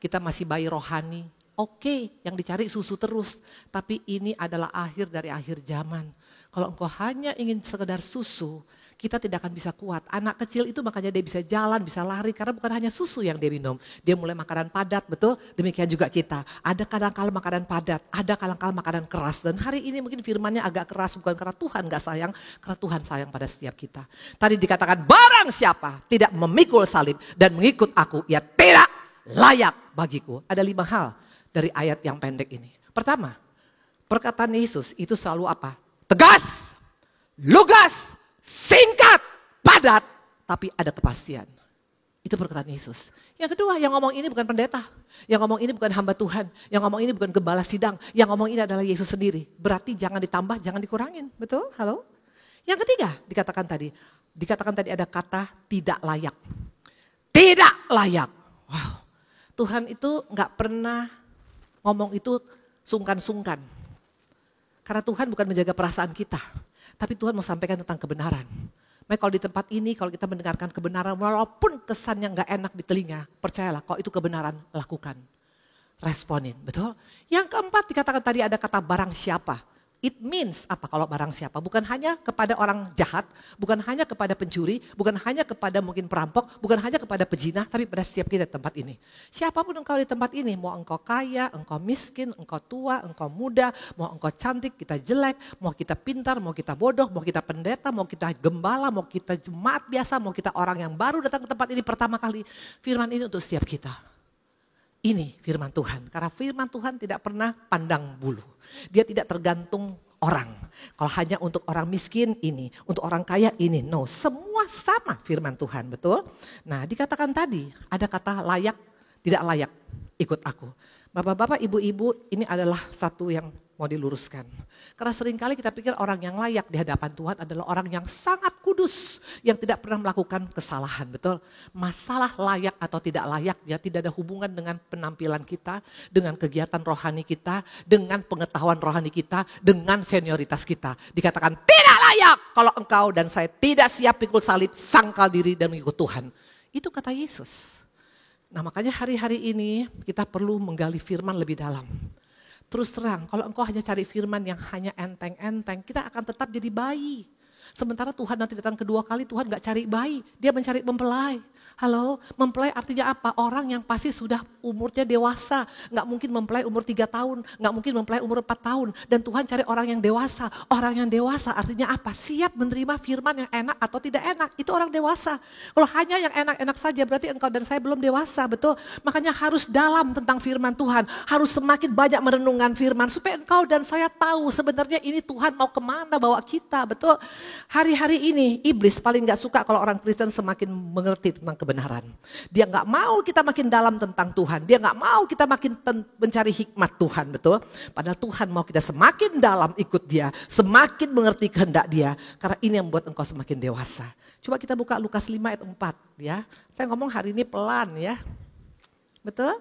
kita masih bayi rohani. Oke, yang dicari susu terus. Tapi ini adalah akhir dari akhir zaman. Kalau engkau hanya ingin sekedar susu, kita tidak akan bisa kuat. Anak kecil itu makanya dia bisa jalan, bisa lari. Karena bukan hanya susu yang dia minum. Dia mulai makanan padat, betul? Demikian juga kita. Ada kadang-kala makanan padat, ada kadang-kala makanan keras. Dan hari ini mungkin firmannya agak keras, bukan karena Tuhan gak sayang, karena Tuhan sayang pada setiap kita. Tadi dikatakan barang siapa tidak memikul salib dan mengikut aku, ia tidak layak bagiku. Ada 5 hal dari ayat yang pendek ini. Pertama, perkataan Yesus itu selalu apa? Tegas, lugas, singkat, padat, tapi ada kepastian. Itu perkataan Yesus. Yang kedua, yang ngomong ini bukan pendeta. Yang ngomong ini bukan hamba Tuhan. Yang ngomong ini bukan gembala sidang. Yang ngomong ini adalah Yesus sendiri. Berarti jangan ditambah, jangan dikurangin. Betul? Halo? Yang ketiga, dikatakan tadi ada kata tidak layak. Tidak layak. Wow. Tuhan itu gak pernah ngomong itu sungkan-sungkan. Karena Tuhan bukan menjaga perasaan kita, tapi Tuhan mau sampaikan tentang kebenaran. Makanya kalau di tempat ini, kalau kita mendengarkan kebenaran, walaupun kesannya gak enak di telinga, percayalah kalau itu kebenaran, lakukan. Responin, betul? Yang keempat dikatakan tadi ada kata barang siapa. It means apa kalau barang siapa? Bukan hanya kepada orang jahat, bukan hanya kepada pencuri, bukan hanya kepada mungkin perampok, bukan hanya kepada pezina, tapi pada setiap kita di tempat ini. Siapapun engkau di tempat ini, mau engkau kaya, engkau miskin, engkau tua, engkau muda, mau engkau cantik, kita jelek, mau kita pintar, mau kita bodoh, mau kita pendeta, mau kita gembala, mau kita jemaat biasa, mau kita orang yang baru datang ke tempat ini pertama kali. Firman ini untuk setiap kita. Ini firman Tuhan, karena firman Tuhan tidak pernah pandang bulu. Dia tidak tergantung orang. Kalau hanya untuk orang miskin ini, untuk orang kaya ini. No, semua sama firman Tuhan, betul? Nah, dikatakan tadi ada kata layak, tidak layak, ikut aku. Bapak-bapak, ibu-ibu, ini adalah satu yang mau diluruskan. Karena seringkali kita pikir orang yang layak di hadapan Tuhan adalah orang yang sangat kudus, yang tidak pernah melakukan kesalahan, betul? Masalah layak atau tidak layaknya tidak ada hubungan dengan penampilan kita, dengan kegiatan rohani kita, dengan pengetahuan rohani kita, dengan senioritas kita. Dikatakan tidak layak kalau engkau dan saya tidak siap pikul salib, sangkal diri dan mengikut Tuhan. Itu kata Yesus. Nah, makanya hari-hari ini kita perlu menggali firman lebih dalam. Terus terang, kalau engkau hanya cari firman yang hanya enteng-enteng, kita akan tetap jadi bayi. Sementara Tuhan nanti datang kedua kali, Tuhan gak cari bayi, dia mencari mempelai. Halo, mempelai artinya apa? Orang yang pasti sudah umurnya dewasa. Gak mungkin mempelai umur 3 tahun, gak mungkin mempelai umur 4 tahun. Dan Tuhan cari orang yang dewasa. Orang yang dewasa artinya apa? Siap menerima firman yang enak atau tidak enak. Itu orang dewasa. Kalau hanya yang enak-enak saja berarti engkau dan saya belum dewasa, betul? Makanya harus dalam tentang firman Tuhan. Harus semakin banyak merenungkan firman. Supaya engkau dan saya tahu sebenarnya ini Tuhan mau kemana bawa kita, betul? Hari-hari ini iblis paling gak suka kalau orang Kristen semakin mengerti tentang kebenaran. Dia nggak mau kita makin dalam tentang Tuhan. Dia nggak mau kita makin mencari hikmat Tuhan, betul? Padahal Tuhan mau kita semakin dalam ikut Dia, semakin mengerti kehendak Dia. Karena ini yang membuat engkau semakin dewasa. Coba kita buka Lukas 5 ayat 4 ya. Saya ngomong hari ini pelan ya. Betul?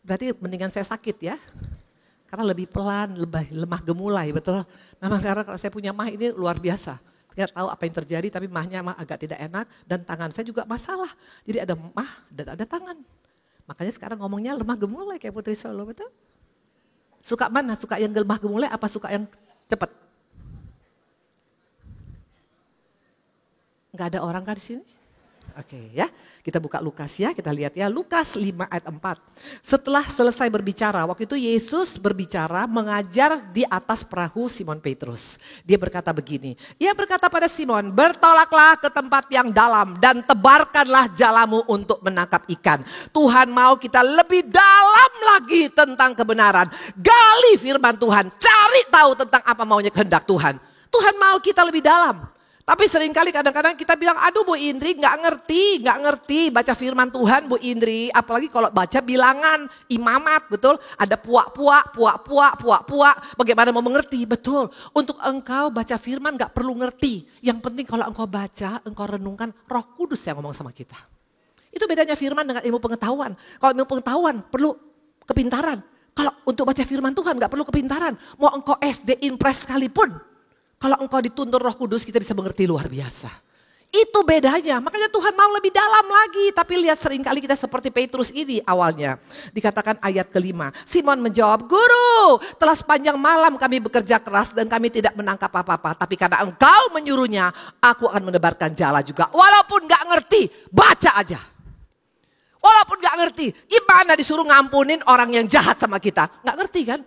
Berarti mendingan saya sakit ya. Karena lebih pelan, lebih lemah gemulai, betul? Memang karena kalau saya punya mah ini luar biasa. Tidak tahu apa yang terjadi tapi mahnya mah agak tidak enak dan tangan saya juga masalah. Jadi ada mah dan ada tangan. Makanya sekarang ngomongnya lemah gemulai kayak Putri Solo, betul? Suka mana? Suka yang lemah gemulai apa suka yang cepat? Enggak ada orang kan di sini? Oke ya, kita buka Lukas ya, kita lihat ya Lukas 5 ayat 4. Setelah selesai berbicara, waktu itu Yesus berbicara mengajar di atas perahu Simon Petrus. Dia berkata begini, ia berkata pada Simon, bertolaklah ke tempat yang dalam dan tebarkanlah jalamu untuk menangkap ikan. Tuhan mau kita lebih dalam lagi tentang kebenaran. Gali firman Tuhan, cari tahu tentang apa maunya kehendak Tuhan. Tuhan mau kita lebih dalam. Tapi seringkali kadang-kadang kita bilang, aduh Bu Indri nggak ngerti baca firman Tuhan Bu Indri. Apalagi kalau baca bilangan, imamat, betul? Ada puak-puak, bagaimana mau mengerti? Betul, untuk engkau baca firman nggak perlu ngerti. Yang penting kalau engkau baca, engkau renungkan, Roh Kudus yang ngomong sama kita. Itu bedanya firman dengan ilmu pengetahuan. Kalau ilmu pengetahuan perlu kepintaran. Kalau untuk baca firman Tuhan nggak perlu kepintaran. Mau engkau SD Impres sekalipun. Kalau engkau dituntun Roh Kudus kita bisa mengerti luar biasa. Itu bedanya. Makanya Tuhan mau lebih dalam lagi. Tapi lihat seringkali kita seperti Petrus ini awalnya. Dikatakan ayat kelima. Simon menjawab, Guru, telah sepanjang malam kami bekerja keras dan kami tidak menangkap apa-apa. Tapi karena engkau menyuruhnya, aku akan menebarkan jala juga. Walaupun gak ngerti, baca aja. Walaupun gak ngerti, gimana disuruh ngampunin orang yang jahat sama kita? Gak ngerti kan?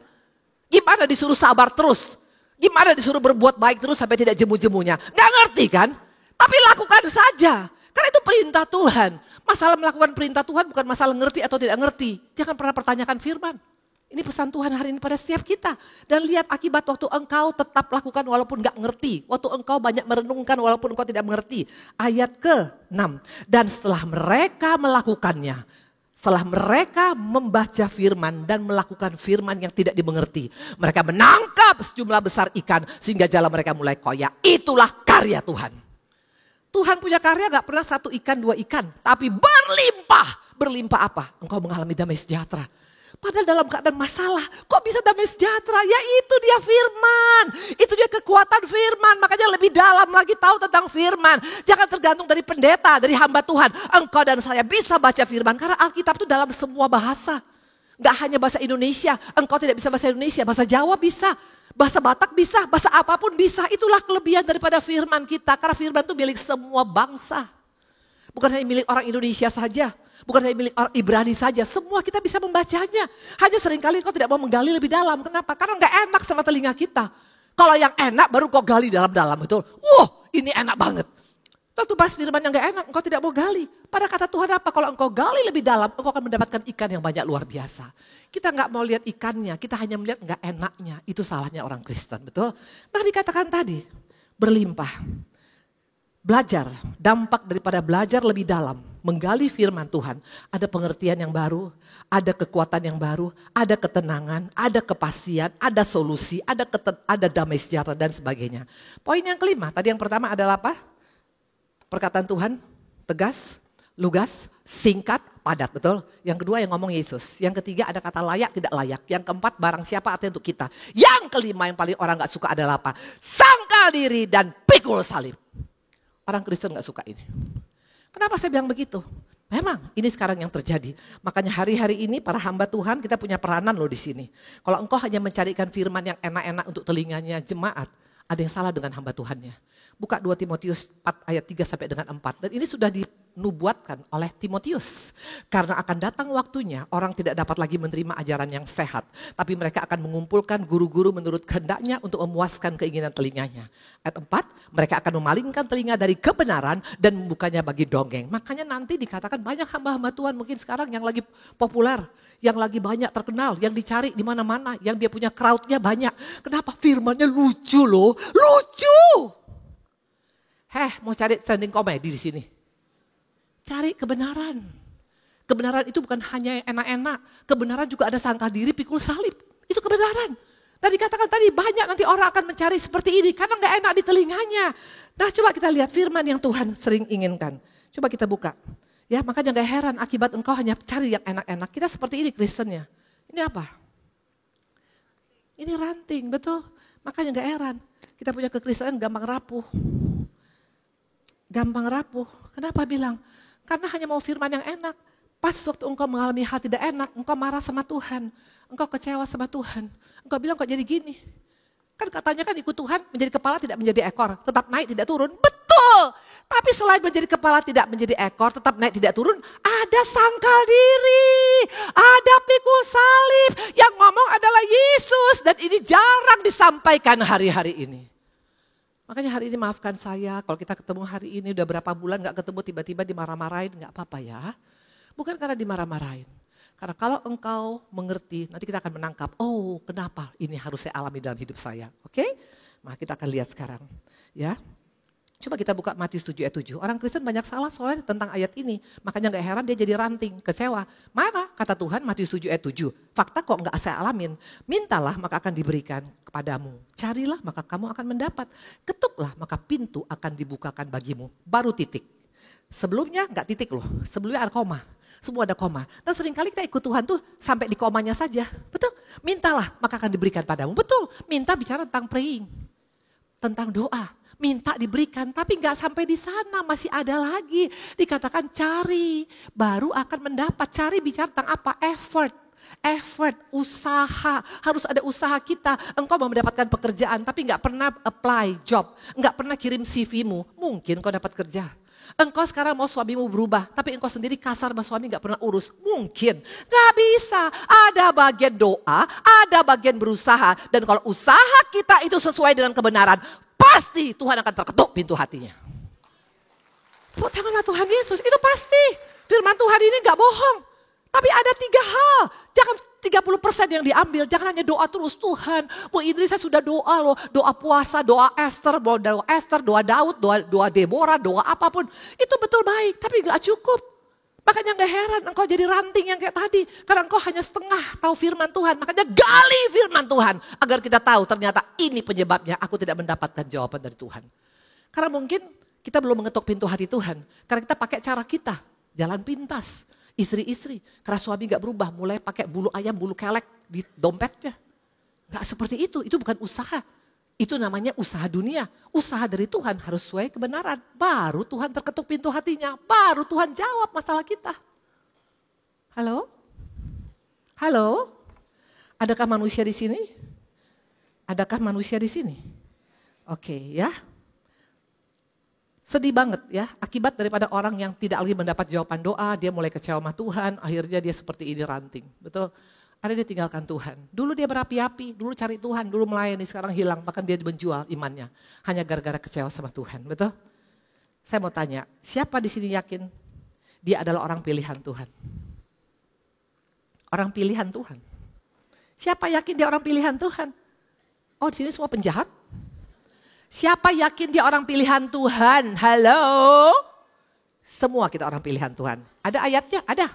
Gimana disuruh sabar terus? Gimana disuruh berbuat baik terus sampai tidak jemu-jemunya? Gak ngerti kan? Tapi lakukan saja. Karena itu perintah Tuhan. Masalah melakukan perintah Tuhan bukan masalah ngerti atau tidak ngerti. Jangan pernah pertanyakan firman. Ini pesan Tuhan hari ini pada setiap kita. Dan lihat akibat waktu engkau tetap lakukan walaupun gak ngerti. Waktu engkau banyak merenungkan walaupun engkau tidak mengerti. Ayat ke-6. Dan setelah mereka melakukannya. Setelah mereka membaca firman dan melakukan firman yang tidak dimengerti. Mereka menangkap sejumlah besar ikan sehingga jala mereka mulai koyak. Itulah karya Tuhan. Tuhan punya karya gak pernah 1 ikan, 2 ikan. Tapi berlimpah. Berlimpah apa? Engkau mengalami damai sejahtera. Padahal dalam keadaan masalah, kok bisa damai sejahtera? Ya itu dia firman. Itu dia kekuatan firman. Makanya lebih dalam lagi tahu tentang firman. Jangan tergantung dari pendeta, dari hamba Tuhan. Engkau dan saya bisa baca firman. Karena Alkitab itu dalam semua bahasa. Gak hanya bahasa Indonesia. Engkau tidak bisa bahasa Indonesia, bahasa Jawa bisa. Bahasa Batak bisa, bahasa apapun bisa. Itulah kelebihan daripada firman kita. Karena firman itu milik semua bangsa. Bukan hanya milik orang Indonesia saja. Bukan hanya milik orang Ibrani saja, semua kita bisa membacanya. Hanya seringkali kau tidak mau menggali lebih dalam. Kenapa? Karena gak enak sama telinga kita. Kalau yang enak baru kau gali dalam-dalam, betul. Wah, ini enak banget. Waktu bahas firman yang gak enak, engkau tidak mau gali. Pada kata Tuhan apa? Kalau engkau gali lebih dalam, engkau akan mendapatkan ikan yang banyak luar biasa. Kita gak mau lihat ikannya, kita hanya melihat gak enaknya. Itu salahnya orang Kristen, betul. Nah dikatakan tadi, berlimpah. Belajar, dampak daripada belajar lebih dalam, menggali firman Tuhan, ada pengertian yang baru, ada kekuatan yang baru, ada ketenangan, ada kepastian, ada solusi, ada damai sejahtera dan sebagainya. Poin yang kelima, tadi yang pertama adalah apa? Perkataan Tuhan, tegas, lugas, singkat, padat, betul? Yang kedua yang ngomong Yesus, yang ketiga ada kata layak, tidak layak, yang keempat barang siapa artinya untuk kita. Yang kelima yang paling orang gak suka adalah apa? Sangkal diri dan pikul salib. Orang Kristen gak suka ini. Kenapa saya bilang begitu? Memang ini sekarang yang terjadi. Makanya hari-hari ini para hamba Tuhan kita punya peranan loh di sini. Kalau engkau hanya mencarikan firman yang enak-enak untuk telinganya jemaat, ada yang salah dengan hamba Tuhannya. Buka 2 Timotius 4 ayat 3 sampai dengan 4. Dan ini sudah dinubuatkan oleh Timotius. Karena akan datang waktunya orang tidak dapat lagi menerima ajaran yang sehat. Tapi mereka akan mengumpulkan guru-guru menurut kehendaknya untuk memuaskan keinginan telinganya. Ayat 4, mereka akan memalingkan telinga dari kebenaran dan membukanya bagi dongeng. Makanya nanti dikatakan banyak hamba-hamba Tuhan mungkin sekarang yang lagi populer. Yang lagi banyak terkenal, yang dicari di mana-mana, yang dia punya crowd-nya banyak. Kenapa? Firmannya lucu loh, lucu. Mau cari standing comedy di sini. Cari kebenaran. Kebenaran itu bukan hanya yang enak-enak, kebenaran juga ada sangka diri, pikul salib. Itu kebenaran. Dan dikatakan tadi banyak nanti orang akan mencari seperti ini karena gak enak di telinganya. Nah coba kita lihat firman yang Tuhan sering inginkan. Coba kita buka. Ya makanya gak heran akibat engkau hanya cari yang enak-enak. Kita seperti ini Kristennya. Ini apa? Ini ranting, betul. Makanya gak heran. Kita punya kekristenan gampang rapuh. Gampang rapuh. Kenapa bilang? Karena hanya mau firman yang enak. Pas waktu engkau mengalami hal tidak enak, engkau marah sama Tuhan. Engkau kecewa sama Tuhan. Engkau bilang kok jadi gini. Kan katanya kan ikut Tuhan menjadi kepala tidak menjadi ekor. Tetap naik tidak turun. Betul. Tapi selain menjadi kepala tidak menjadi ekor, tetap naik tidak turun. Ada sangkal diri. Ada pikul salib. Yang ngomong adalah Yesus. Dan ini jarang disampaikan hari-hari ini. Makanya hari ini maafkan saya. Kalau kita ketemu hari ini udah berapa bulan gak ketemu tiba-tiba dimarah-marahin. Gak apa-apa ya. Bukan karena dimarah-marahin. Karena kalau engkau mengerti, nanti kita akan menangkap, oh kenapa ini harus saya alami dalam hidup saya. Oke? Nah kita akan lihat sekarang. Ya. Coba kita buka Matius 7 ayat 7. Orang Kristen banyak salah soalnya tentang ayat ini. Makanya gak heran dia jadi ranting, kecewa. Mana kata Tuhan Matius 7 ayat 7. Fakta kok gak saya alamin. Mintalah maka akan diberikan kepadamu. Carilah maka kamu akan mendapat. Ketuklah maka pintu akan dibukakan bagimu. Baru titik. Sebelumnya gak titik loh. Sebelumnya ada koma. Semua ada koma. Dan seringkali kita ikut Tuhan tuh sampai di komanya saja. Betul? Mintalah maka akan diberikan padamu. Betul? Minta bicara tentang praying. Tentang doa. Minta diberikan tapi gak sampai di sana. Masih ada lagi. Dikatakan cari. Baru akan mendapat. Cari bicara tentang apa? Effort, usaha. Harus ada usaha kita. Engkau mau mendapatkan pekerjaan tapi gak pernah apply job. Gak pernah kirim CV-mu. Mungkin kau dapat kerja. Engkau sekarang mau suamimu berubah, tapi engkau sendiri kasar sama suami gak pernah urus. Mungkin, gak bisa. Ada bagian doa, ada bagian berusaha. Dan kalau usaha kita itu sesuai dengan kebenaran, pasti Tuhan akan terketuk pintu hatinya. Tepuk tanganlah Tuhan Yesus, itu pasti. Firman Tuhan ini gak bohong. Tapi ada 3 hal, jangan 30% yang diambil, jangan hanya doa terus Tuhan. Bu Indri saya sudah doa loh, doa puasa, doa Esther, doa Daud, doa Deborah, doa apapun. Itu betul baik, tapi gak cukup. Makanya gak heran engkau jadi ranting yang kayak tadi. Karena engkau hanya setengah tahu firman Tuhan. Makanya gali firman Tuhan agar kita tahu ternyata ini penyebabnya aku tidak mendapatkan jawaban dari Tuhan. Karena mungkin kita belum mengetuk pintu hati Tuhan. Karena kita pakai cara kita, jalan pintas. Istri-istri, karena suami gak berubah, mulai pakai bulu ayam, bulu kelek di dompetnya. Gak seperti itu bukan usaha. Itu namanya usaha dunia. Usaha dari Tuhan harus sesuai kebenaran. Baru Tuhan terketuk pintu hatinya, baru Tuhan jawab masalah kita. Halo? Halo? Adakah manusia di sini? Adakah manusia di sini? Oke ya. Sedih banget ya, akibat daripada orang yang tidak lagi mendapat jawaban doa, dia mulai kecewa sama Tuhan, akhirnya dia seperti ini ranting. Betul? Ada dia tinggalkan Tuhan. Dulu dia berapi-api, dulu cari Tuhan, dulu melayani, sekarang hilang, bahkan dia menjual imannya. Hanya gara-gara kecewa sama Tuhan, betul? Saya mau tanya, siapa di sini yakin dia adalah orang pilihan Tuhan? Orang pilihan Tuhan. Siapa yakin dia orang pilihan Tuhan? Oh di sini semua penjahat? Siapa yakin dia orang pilihan Tuhan? Halo? Semua kita orang pilihan Tuhan. Ada ayatnya? Ada.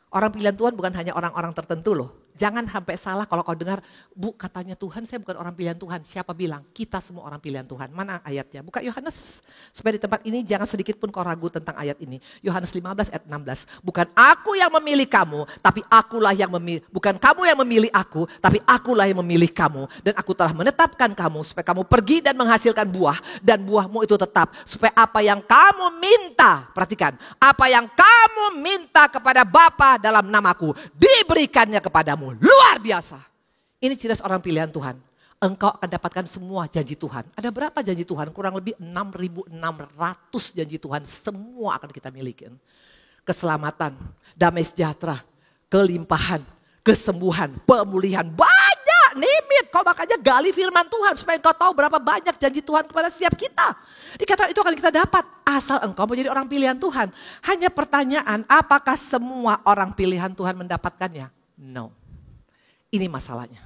Orang pilihan Tuhan bukan hanya orang-orang tertentu loh. Jangan sampai salah kalau kau dengar, Bu katanya Tuhan saya bukan orang pilihan Tuhan. Siapa bilang? Kita semua orang pilihan Tuhan. Mana ayatnya? Buka Yohanes. Supaya di tempat ini jangan sedikit pun kau ragu tentang ayat ini. Yohanes 15 ayat 16. Bukan aku yang memilih kamu, tapi akulah yang memilih. Bukan kamu yang memilih aku, tapi akulah yang memilih kamu. Dan aku telah menetapkan kamu supaya kamu pergi dan menghasilkan buah. Dan buahmu itu tetap. Supaya apa yang kamu minta, perhatikan. Apa yang kamu minta kepada Bapa dalam namaku, diberikannya kepadamu. Luar biasa. Ini ciri orang pilihan Tuhan. engkau akan dapatkan semua janji Tuhan. Ada berapa janji Tuhan? Kurang lebih 6.600 janji Tuhan. Semua akan kita miliki. Keselamatan, damai sejahtera, kelimpahan, kesembuhan, pemulihan. Banyak, name it. Kau makanya gali firman Tuhan supaya engkau tahu berapa banyak janji Tuhan kepada setiap kita. Dikatakan itu akan kita dapat asal engkau menjadi orang pilihan Tuhan. Hanya pertanyaan, apakah semua orang pilihan Tuhan mendapatkannya? No. Ini masalahnya.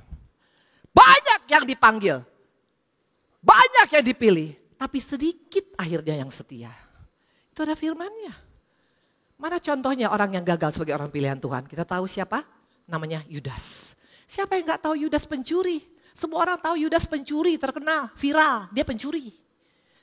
Banyak yang dipanggil, banyak yang dipilih, tapi sedikit akhirnya yang setia. Itu ada firmannya. Mana contohnya orang yang gagal sebagai orang pilihan Tuhan? Kita tahu siapa? Namanya Yudas. Siapa yang gak tahu Yudas pencuri? Semua orang tahu Yudas pencuri, terkenal, viral, dia pencuri.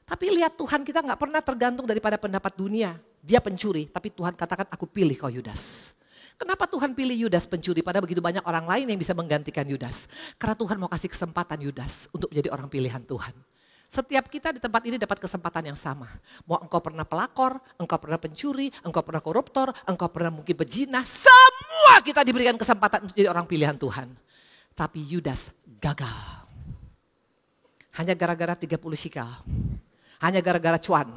Tapi lihat Tuhan kita gak pernah tergantung daripada pendapat dunia. Dia pencuri, tapi Tuhan katakan aku pilih kau Yudas. Kenapa Tuhan pilih Yudas pencuri pada begitu banyak orang lain yang bisa menggantikan Yudas? Karena Tuhan mau kasih kesempatan Yudas untuk menjadi orang pilihan Tuhan. Setiap kita di tempat ini dapat kesempatan yang sama. Mau engkau pernah pelakor, engkau pernah pencuri, engkau pernah koruptor, engkau pernah mungkin pezina. Semua kita diberikan kesempatan untuk jadi orang pilihan Tuhan. Tapi Yudas gagal. Hanya gara-gara 30 sikal. Hanya gara-gara cuan.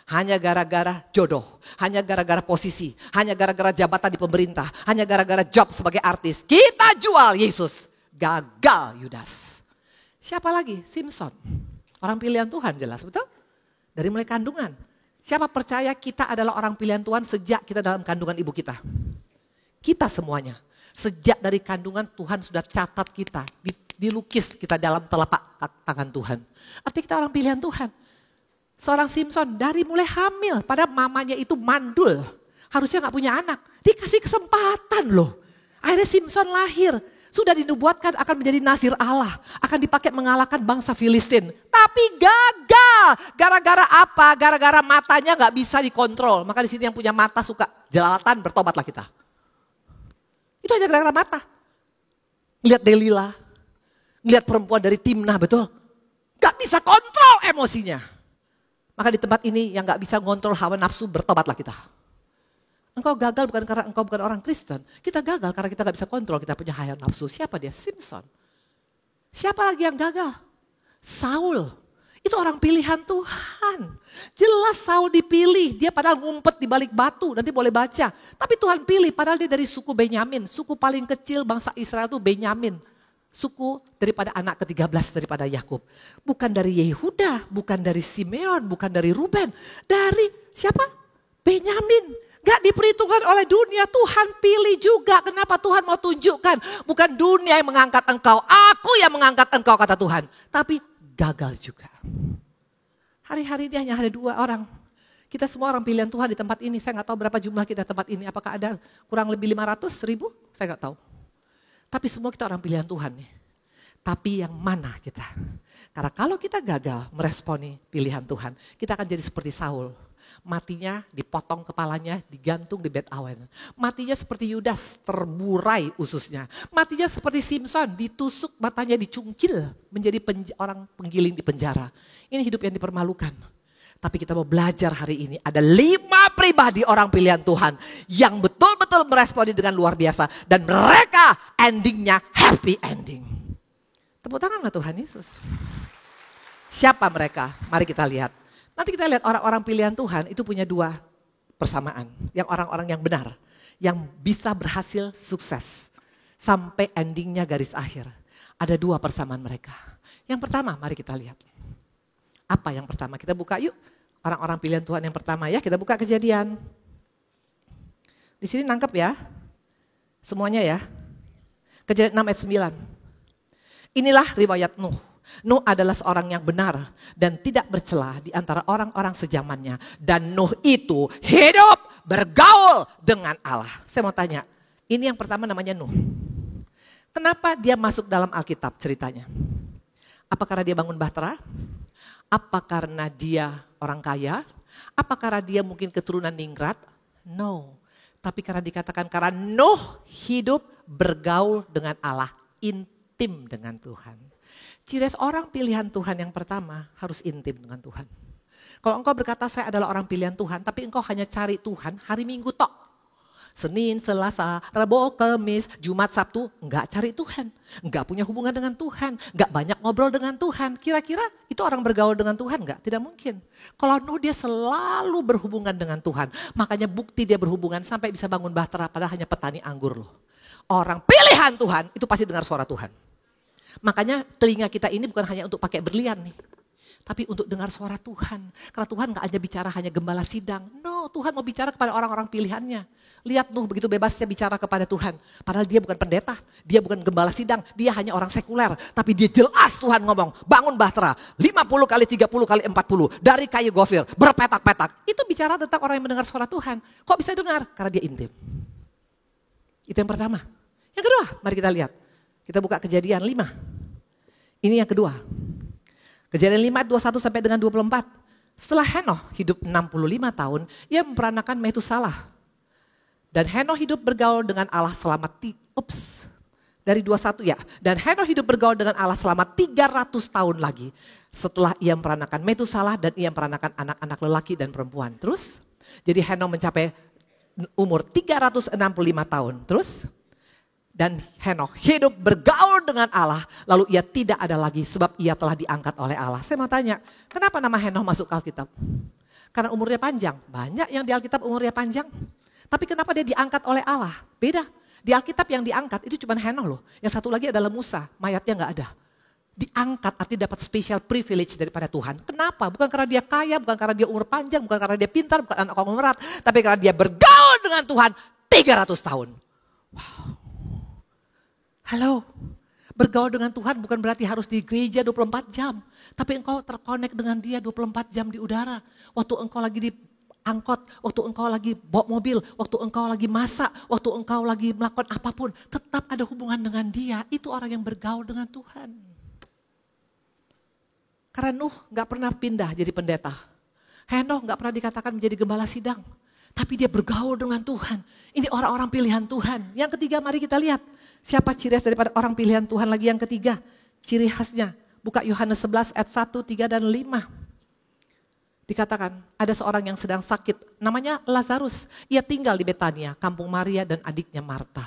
Hanya gara-gara jodoh, hanya gara-gara posisi, hanya gara-gara jabatan di pemerintah, hanya gara-gara job sebagai artis. Kita jual Yesus. Gagal Yudas. Siapa lagi? Simpson. Orang pilihan Tuhan jelas, betul? Dari mulai kandungan. Siapa percaya kita adalah orang pilihan Tuhan sejak kita dalam kandungan ibu kita? Kita semuanya. Sejak dari kandungan Tuhan sudah catat kita, dilukis kita dalam telapak tangan Tuhan. Artinya kita orang pilihan Tuhan. Seorang Simpson dari mulai hamil, pada mamanya itu mandul. Harusnya gak punya anak. Dikasih kesempatan loh. Akhirnya Simpson lahir. Sudah dinubuatkan akan menjadi Nazir Allah. Akan dipakai mengalahkan bangsa Filistin. Tapi gagal. Gara-gara apa? Gara-gara matanya gak bisa dikontrol. Maka di sini yang punya mata suka jelalatan, bertobatlah kita. Itu hanya gara-gara mata. Lihat Delila. Lihat perempuan dari Timnah, betul? Gak bisa kontrol emosinya. Maka di tempat ini yang gak bisa ngontrol hawa nafsu, bertobatlah kita. Engkau gagal bukan karena engkau bukan orang Kristen. Kita gagal karena kita gak bisa kontrol, kita punya hawa nafsu. Siapa dia? Simpson. Siapa lagi yang gagal? Saul. Itu orang pilihan Tuhan. Jelas Saul dipilih, dia padahal ngumpet di balik batu, nanti boleh baca. Tapi Tuhan pilih, padahal dia dari suku Benyamin. Suku paling kecil bangsa Israel itu Benyamin. Suku daripada anak ke-13 daripada Yakub. Bukan dari Yehuda, bukan dari Simeon, bukan dari Ruben. Dari siapa? Benyamin. Gak diperhitungkan oleh dunia, Tuhan pilih juga. Kenapa Tuhan mau tunjukkan? Bukan dunia yang mengangkat engkau, aku yang mengangkat engkau kata Tuhan. Tapi gagal juga. Hari-hari ini hanya ada 2 orang. Kita semua orang pilihan Tuhan di tempat ini. Saya gak tahu berapa jumlah kita tempat ini. Apakah ada kurang lebih 500, 1000? Saya gak tahu. Tapi semua kita orang pilihan Tuhan nih. Tapi yang mana kita? Karena kalau kita gagal meresponi pilihan Tuhan, kita akan jadi seperti Saul. Matinya dipotong kepalanya, digantung di bait awen. Matinya seperti Yudas, terburai ususnya. Matinya seperti Simpson, ditusuk matanya, dicungkil menjadi orang penggiling di penjara. Ini hidup yang dipermalukan. Tapi kita mau belajar hari ini, ada 5 pribadi orang pilihan Tuhan yang betul-betul meresponi dengan luar biasa. Dan mereka endingnya happy ending. Tepuk tanganlah Tuhan Yesus. Siapa mereka? Mari kita lihat. Nanti kita lihat orang-orang pilihan Tuhan itu punya 2 persamaan. Yang orang-orang yang benar, yang bisa berhasil sukses. Sampai endingnya garis akhir. Ada 2 persamaan mereka. Yang pertama, mari kita lihat. Apa yang pertama? Kita buka yuk. Orang-orang pilihan Tuhan yang pertama ya. Kita buka Kejadian. Di sini nangkep ya. Semuanya ya. Kejadian 6 ayat 9. Inilah riwayat Nuh. Nuh adalah seorang yang benar dan tidak bercela di antara orang-orang sejamannya. Dan Nuh itu hidup bergaul dengan Allah. Saya mau tanya, ini yang pertama namanya Nuh. Kenapa dia masuk dalam Alkitab ceritanya? Apa karena dia bangun bahtera? Apa karena dia orang kaya? Apa karena dia mungkin keturunan ningrat? No. Tapi karena dikatakan karena Nuh hidup bergaul dengan Allah, intim dengan Tuhan. Ciri orang pilihan Tuhan yang pertama harus intim dengan Tuhan. Kalau engkau berkata saya adalah orang pilihan Tuhan, tapi engkau hanya cari Tuhan hari Minggu tok. Senin, Selasa, Rabu, Kamis, Jumat, Sabtu, enggak cari Tuhan. Enggak punya hubungan dengan Tuhan. Enggak banyak ngobrol dengan Tuhan. Kira-kira itu orang bergaul dengan Tuhan enggak? Tidak mungkin. Kalau Nuh dia selalu berhubungan dengan Tuhan. Makanya bukti dia berhubungan sampai bisa bangun bahtera padahal hanya petani anggur loh. Orang pilihan Tuhan itu pasti dengar suara Tuhan. Makanya telinga kita ini bukan hanya untuk pakai berlian nih. Tapi untuk dengar suara Tuhan. Karena Tuhan gak hanya bicara hanya gembala sidang. No, Tuhan mau bicara kepada orang-orang pilihannya. Lihat Nuh begitu bebasnya bicara kepada Tuhan. Padahal dia bukan pendeta, dia bukan gembala sidang. Dia hanya orang sekuler. Tapi dia jelas Tuhan ngomong, bangun bahtera. 50 kali 30 kali 40. Dari kayu gofir, berpetak-petak. Itu bicara tentang orang yang mendengar suara Tuhan. Kok bisa dengar? Karena dia intim. Itu yang pertama. Yang kedua, mari kita lihat. Kita buka Kejadian 5. Ini yang kedua. Kejadian 5 ayat 21 sampai dengan 24. Setelah Henoh hidup 65 tahun, ia memperanakan Metusalah. Dan Henoh hidup bergaul dengan Allah selama dari 21 ya. Dan Henoh hidup bergaul dengan Allah selama 300 tahun lagi. Setelah ia memperanakan Metusalah dan ia memperanakan anak-anak lelaki dan perempuan. Terus, jadi Henoh mencapai umur 365 tahun. Terus, dan Henoh hidup bergaul dengan Allah, lalu ia tidak ada lagi sebab ia telah diangkat oleh Allah. Saya mau tanya, kenapa nama Henoh masuk ke Alkitab? Karena umurnya panjang. Banyak yang di Alkitab umurnya panjang. Tapi kenapa dia diangkat oleh Allah? Beda. Di Alkitab yang diangkat itu cuma Henoh loh. Yang satu lagi adalah Musa, mayatnya gak ada. Diangkat artinya dapat special privilege daripada Tuhan. Kenapa? Bukan karena dia kaya, bukan karena dia umur panjang, bukan karena dia pintar, bukan anak konglomerat. Tapi karena dia bergaul dengan Tuhan 300 tahun. Wow. Halo, bergaul dengan Tuhan bukan berarti harus di gereja 24 jam. Tapi engkau terkonek dengan dia 24 jam di udara. Waktu engkau lagi di angkot, waktu engkau lagi bawa mobil, waktu engkau lagi masak, waktu engkau lagi melakukan apapun. Tetap ada hubungan dengan dia, itu orang yang bergaul dengan Tuhan. Karena Nuh gak pernah pindah jadi pendeta. Henoh gak pernah dikatakan menjadi gembala sidang. Tapi dia bergaul dengan Tuhan. Ini orang-orang pilihan Tuhan. Yang ketiga mari kita lihat. Siapa ciri khas daripada orang pilihan Tuhan lagi yang ketiga? Ciri khasnya. Buka Yohanes 11 ayat 1, 3 dan 5. Dikatakan ada seorang yang sedang sakit. Namanya Lazarus. Ia tinggal di Betania, kampung Maria dan adiknya Marta.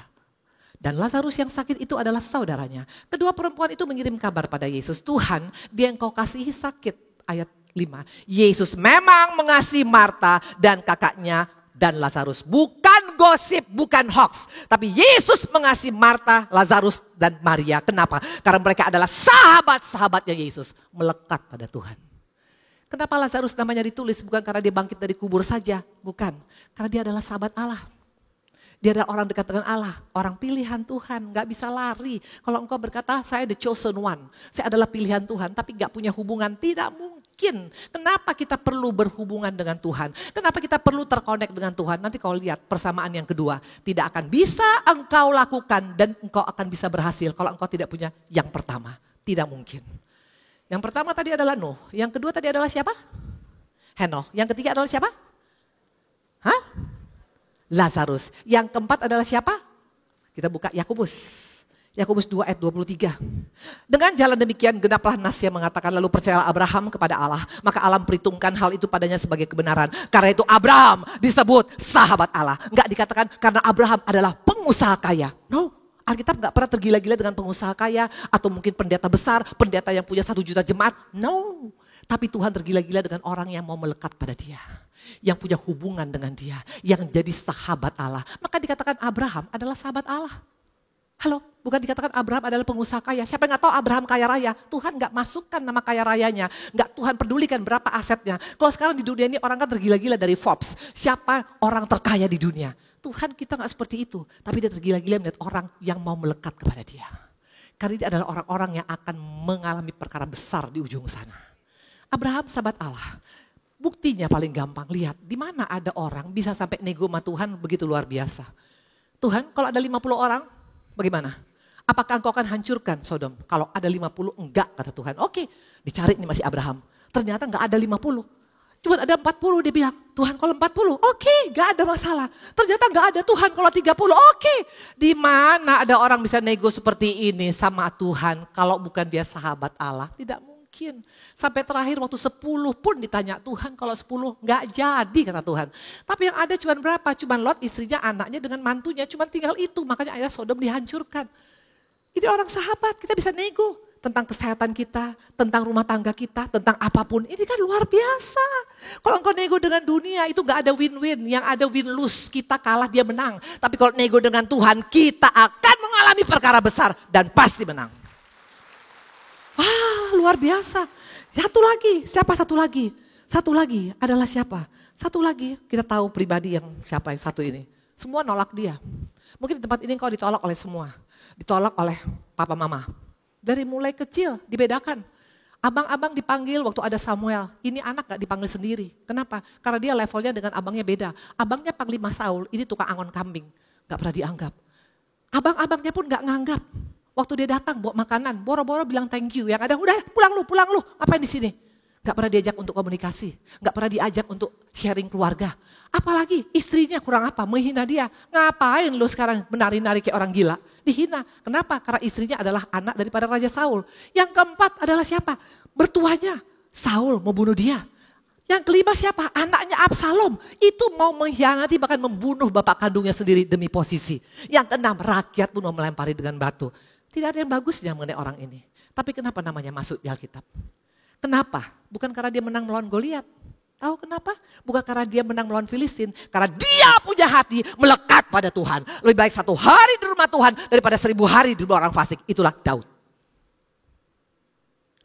Dan Lazarus yang sakit itu adalah saudaranya. Kedua perempuan itu mengirim kabar pada Yesus. Tuhan, dia yang kau kasihi sakit. Ayat 5. Yesus memang mengasihi Marta dan kakaknya dan Lazarus. Bukan gosip, bukan hoax. Tapi Yesus mengasihi Marta, Lazarus, dan Maria. Kenapa? Karena mereka adalah sahabat-sahabatnya Yesus. Melekat pada Tuhan. Kenapa Lazarus namanya ditulis? Bukan karena dia bangkit dari kubur saja. Bukan. Karena dia adalah sahabat Allah. Dia adalah orang dekat dengan Allah. Orang pilihan Tuhan. Gak bisa lari. Kalau engkau berkata, saya the chosen one. Saya adalah pilihan Tuhan. Tapi gak punya hubungan. Tidak mungkin. Kenapa kita perlu berhubungan dengan Tuhan? Kenapa kita perlu terkonek dengan Tuhan? Nanti kau lihat persamaan yang kedua. Tidak akan bisa engkau lakukan dan engkau akan bisa berhasil kalau engkau tidak punya yang pertama. Tidak mungkin. Yang pertama tadi adalah Nuh. Yang kedua tadi adalah siapa? Henoh. Yang ketiga adalah siapa? Hah? Lazarus. Yang keempat adalah siapa? Kita buka Yakobus. Yakobus 2 ayat 23. Dengan jalan demikian genaplah nas yang mengatakan lalu percayalah Abraham kepada Allah. Maka Allah memperhitungkan hal itu padanya sebagai kebenaran. Karena itu Abraham disebut sahabat Allah. Enggak dikatakan karena Abraham adalah pengusaha kaya. No, Alkitab enggak pernah tergila-gila dengan pengusaha kaya. Atau mungkin pendeta besar, pendeta yang punya 1 juta jemaat. No, tapi Tuhan tergila-gila dengan orang yang mau melekat pada dia. Yang punya hubungan dengan dia. Yang jadi sahabat Allah. Maka dikatakan Abraham adalah sahabat Allah. Halo, bukan dikatakan Abraham adalah pengusaha kaya. Siapa yang gak tahu Abraham kaya raya? Tuhan gak masukkan nama kaya rayanya. Gak Tuhan pedulikan berapa asetnya. Kalau sekarang di dunia ini orang kan tergila-gila dari Forbes. Siapa orang terkaya di dunia? Tuhan kita gak seperti itu. Tapi dia tergila-gila melihat orang yang mau melekat kepada dia. Karena dia adalah orang-orang yang akan mengalami perkara besar di ujung sana. Abraham sahabat Allah. Buktinya paling gampang, lihat di mana ada orang bisa sampai nego sama Tuhan begitu luar biasa. Tuhan kalau ada 50 orang, bagaimana? Apakah engkau akan hancurkan Sodom? Kalau ada 50, enggak kata Tuhan. Oke, dicari nih masih Abraham. Ternyata enggak ada 50. Cuma ada 40 dia bilang, Tuhan kalau 40, oke, enggak ada masalah. Ternyata enggak ada Tuhan kalau 30, oke. Di mana ada orang bisa nego seperti ini sama Tuhan kalau bukan dia sahabat Allah? Tidak mungkin. mungkin. Sampai terakhir waktu 10 pun ditanya, Tuhan kalau 10 nggak jadi kata Tuhan. Tapi yang ada cuma berapa? Cuma Lot, istrinya, anaknya dengan mantunya, cuma tinggal itu. Makanya akhirnya Sodom dihancurkan. Ini orang sahabat, kita bisa nego tentang kesehatan kita, tentang rumah tangga kita, tentang apapun. Ini kan luar biasa. Kalau engkau nego dengan dunia itu gak ada win-win, yang ada win-lose. Kita kalah, dia menang. Tapi kalau nego dengan Tuhan, kita akan mengalami perkara besar dan pasti menang. Wah, luar biasa. Satu lagi, siapa satu lagi? Satu lagi adalah siapa? Satu lagi, kita tahu pribadi yang siapa yang satu ini. Semua nolak dia. Mungkin di tempat ini engkau ditolak oleh semua. Ditolak oleh papa mama. Dari mulai kecil dibedakan. Abang-abang dipanggil waktu ada Samuel. Ini anak gak dipanggil sendiri. Kenapa? Karena dia levelnya dengan abangnya beda. Abangnya Panglima Saul, ini tukang angon kambing. Gak pernah dianggap. Abang-abangnya pun gak nganggap. Waktu dia datang bawa makanan, boro-boro bilang thank you. Yang ada udah pulang lu. Ngapain di sini? Gak pernah diajak untuk komunikasi. Gak pernah diajak untuk sharing keluarga. Apalagi istrinya kurang apa? Menghina dia. Ngapain lu sekarang menari-nari kayak orang gila? Dihina. Kenapa? Karena istrinya adalah anak daripada Raja Saul. Yang keempat adalah siapa? Mertuanya. Saul mau bunuh dia. Yang kelima siapa? Anaknya Absalom. Itu mau mengkhianati bahkan membunuh bapak kandungnya sendiri demi posisi. Yang keenam rakyat pun mau melempari dengan batu. Tidak ada yang bagusnya mengenai orang ini. Tapi kenapa namanya masuk di Alkitab? Kenapa? Bukan karena dia menang melawan Goliat. Tahu kenapa? Bukan karena dia menang melawan Filistin. Karena dia punya hati melekat pada Tuhan. Lebih baik 1 hari di rumah Tuhan daripada 1000 hari di rumah orang fasik. Itulah Daud.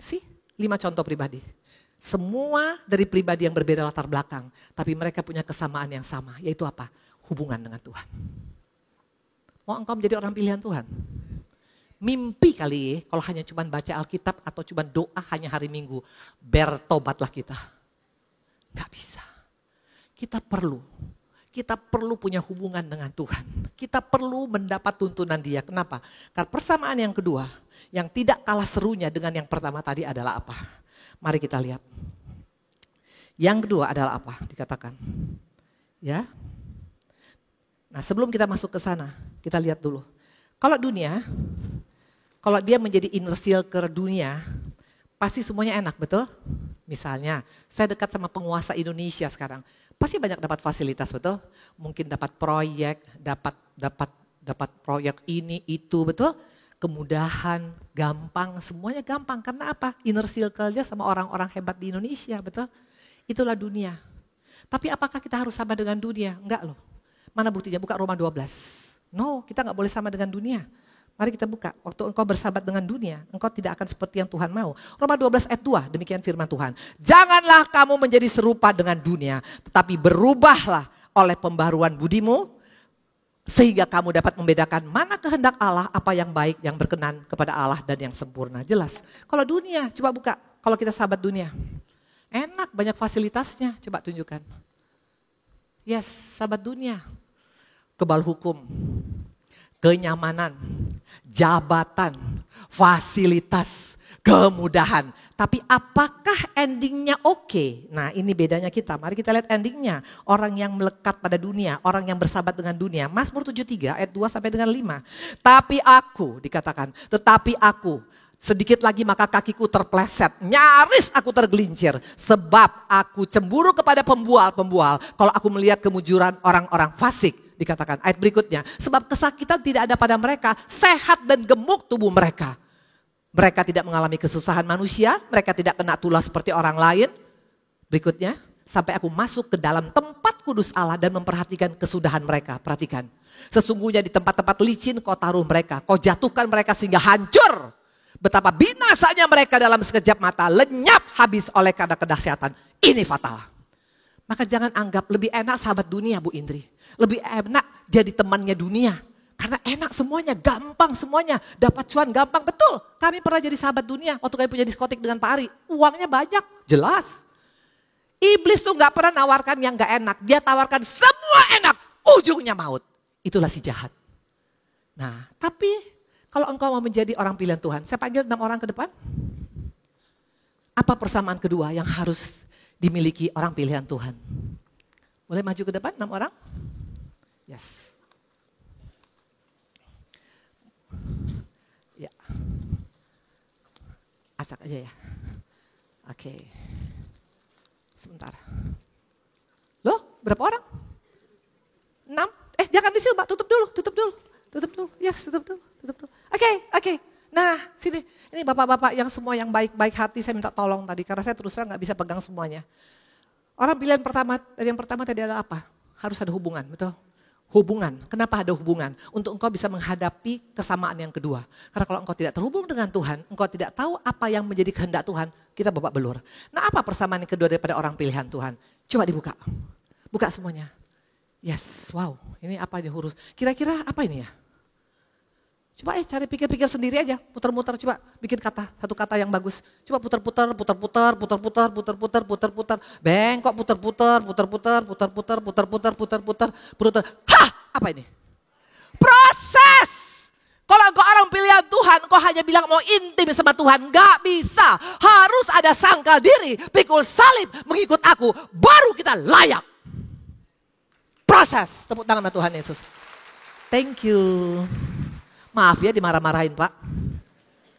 5 contoh pribadi. Semua dari pribadi yang berbeda latar belakang. Tapi mereka punya kesamaan yang sama. Yaitu apa? Hubungan dengan Tuhan. Mau engkau menjadi orang pilihan Tuhan? Mimpi kali kalau hanya cuma baca Alkitab atau cuma doa hanya hari Minggu. Bertobatlah kita. Gak bisa. Kita perlu punya hubungan dengan Tuhan. Kita perlu mendapat tuntunan Dia. Kenapa? Karena persamaan yang kedua, yang tidak kalah serunya dengan yang pertama tadi adalah apa? Mari kita lihat. Yang kedua adalah apa? Dikatakan. Ya. Nah, sebelum kita masuk ke sana, kita lihat dulu. Kalau dunia, kalau dia menjadi inner circle dunia, pasti semuanya enak, betul? Misalnya, saya dekat sama penguasa Indonesia sekarang, pasti banyak dapat fasilitas, betul? Mungkin dapat proyek, dapat proyek ini, itu, betul? Kemudahan, gampang, semuanya gampang. Karena apa? Inner circle-nya sama orang-orang hebat di Indonesia, betul? Itulah dunia. Tapi apakah kita harus sama dengan dunia? Enggak loh. Mana buktinya? Buka Roma 12. No, kita gak boleh sama dengan dunia. Mari kita buka, waktu engkau bersahabat dengan dunia, engkau tidak akan seperti yang Tuhan mau. Roma 12 ayat 2, demikian firman Tuhan. Janganlah kamu menjadi serupa dengan dunia, tetapi berubahlah oleh pembaruan budimu, sehingga kamu dapat membedakan mana kehendak Allah, apa yang baik, yang berkenan kepada Allah dan yang sempurna. Jelas, kalau dunia, coba buka, kalau kita sahabat dunia, enak banyak fasilitasnya, coba tunjukkan. Yes, sahabat dunia, kebal hukum, kenyamanan, jabatan, fasilitas, kemudahan. Tapi apakah endingnya oke? Nah ini bedanya kita, mari kita lihat endingnya. Orang yang melekat pada dunia, orang yang bersahabat dengan dunia. Mazmur 73 ayat 2 sampai dengan 5. Tapi aku, dikatakan, tetapi aku, sedikit lagi maka kakiku terpleset, nyaris aku tergelincir. Sebab aku cemburu kepada pembual-pembual kalau aku melihat kemujuran orang-orang fasik. Dikatakan ayat berikutnya, sebab kesakitan tidak ada pada mereka, sehat dan gemuk tubuh mereka. Mereka tidak mengalami kesusahan manusia, mereka tidak kena tulah seperti orang lain. Berikutnya, sampai aku masuk ke dalam tempat kudus Allah dan memperhatikan kesudahan mereka. Perhatikan, sesungguhnya di tempat-tempat licin kau taruh mereka, kau jatuhkan mereka sehingga hancur. Betapa binasanya mereka dalam sekejap mata, lenyap habis oleh karena kedahsyatan. Ini fatal. Maka jangan anggap lebih enak sahabat dunia Bu Indri. Lebih enak jadi temannya dunia. Karena enak semuanya, gampang semuanya. Dapat cuan gampang, betul. Kami pernah jadi sahabat dunia waktu kami punya diskotik dengan Pak Ari. Uangnya banyak, jelas. Iblis tuh gak pernah nawarkan yang gak enak. Dia tawarkan semua enak, ujungnya maut. Itulah si jahat. Nah tapi kalau engkau mau menjadi orang pilihan Tuhan, saya panggil 6 orang ke depan. Apa persamaan kedua yang harus dimiliki orang pilihan Tuhan? Boleh maju ke depan 6 orang? Yes. Ya. Acak aja ya. Oke. Sebentar. Loh, berapa orang? 6? Jangan disil, Mbak. Tutup dulu. Yes, tutup dulu. Oke. Nah, sini. Ini bapak-bapak yang semua yang baik-baik hati, saya minta tolong tadi. Karena saya terus terang gak bisa pegang semuanya. Orang pilihan pertama, yang pertama tadi adalah apa? Harus ada hubungan, betul? Hubungan. Kenapa ada hubungan? Untuk engkau bisa menghadapi kesamaan yang kedua. Karena kalau engkau tidak terhubung dengan Tuhan, engkau tidak tahu apa yang menjadi kehendak Tuhan, kita babak belur. Nah, apa persamaan yang kedua daripada orang pilihan Tuhan? Coba dibuka. Buka semuanya. Yes, wow. Ini apa aja huruf. Kira-kira apa ini ya? Coba cari pikir-pikir sendiri aja. Putar-putar, coba bikin satu kata yang bagus. Coba putar-putar. Bengkok, putar-putar. Hah, apa ini? Proses. Kalau engkau orang pilihan Tuhan, engkau hanya bilang mau intim sama Tuhan. Gak bisa. Harus ada sangkal diri, pikul salib, mengikut aku. Baru kita layak. Proses. Tepuk tangan sama Tuhan Yesus. Thank you. Maaf ya dimarah-marahin Pak.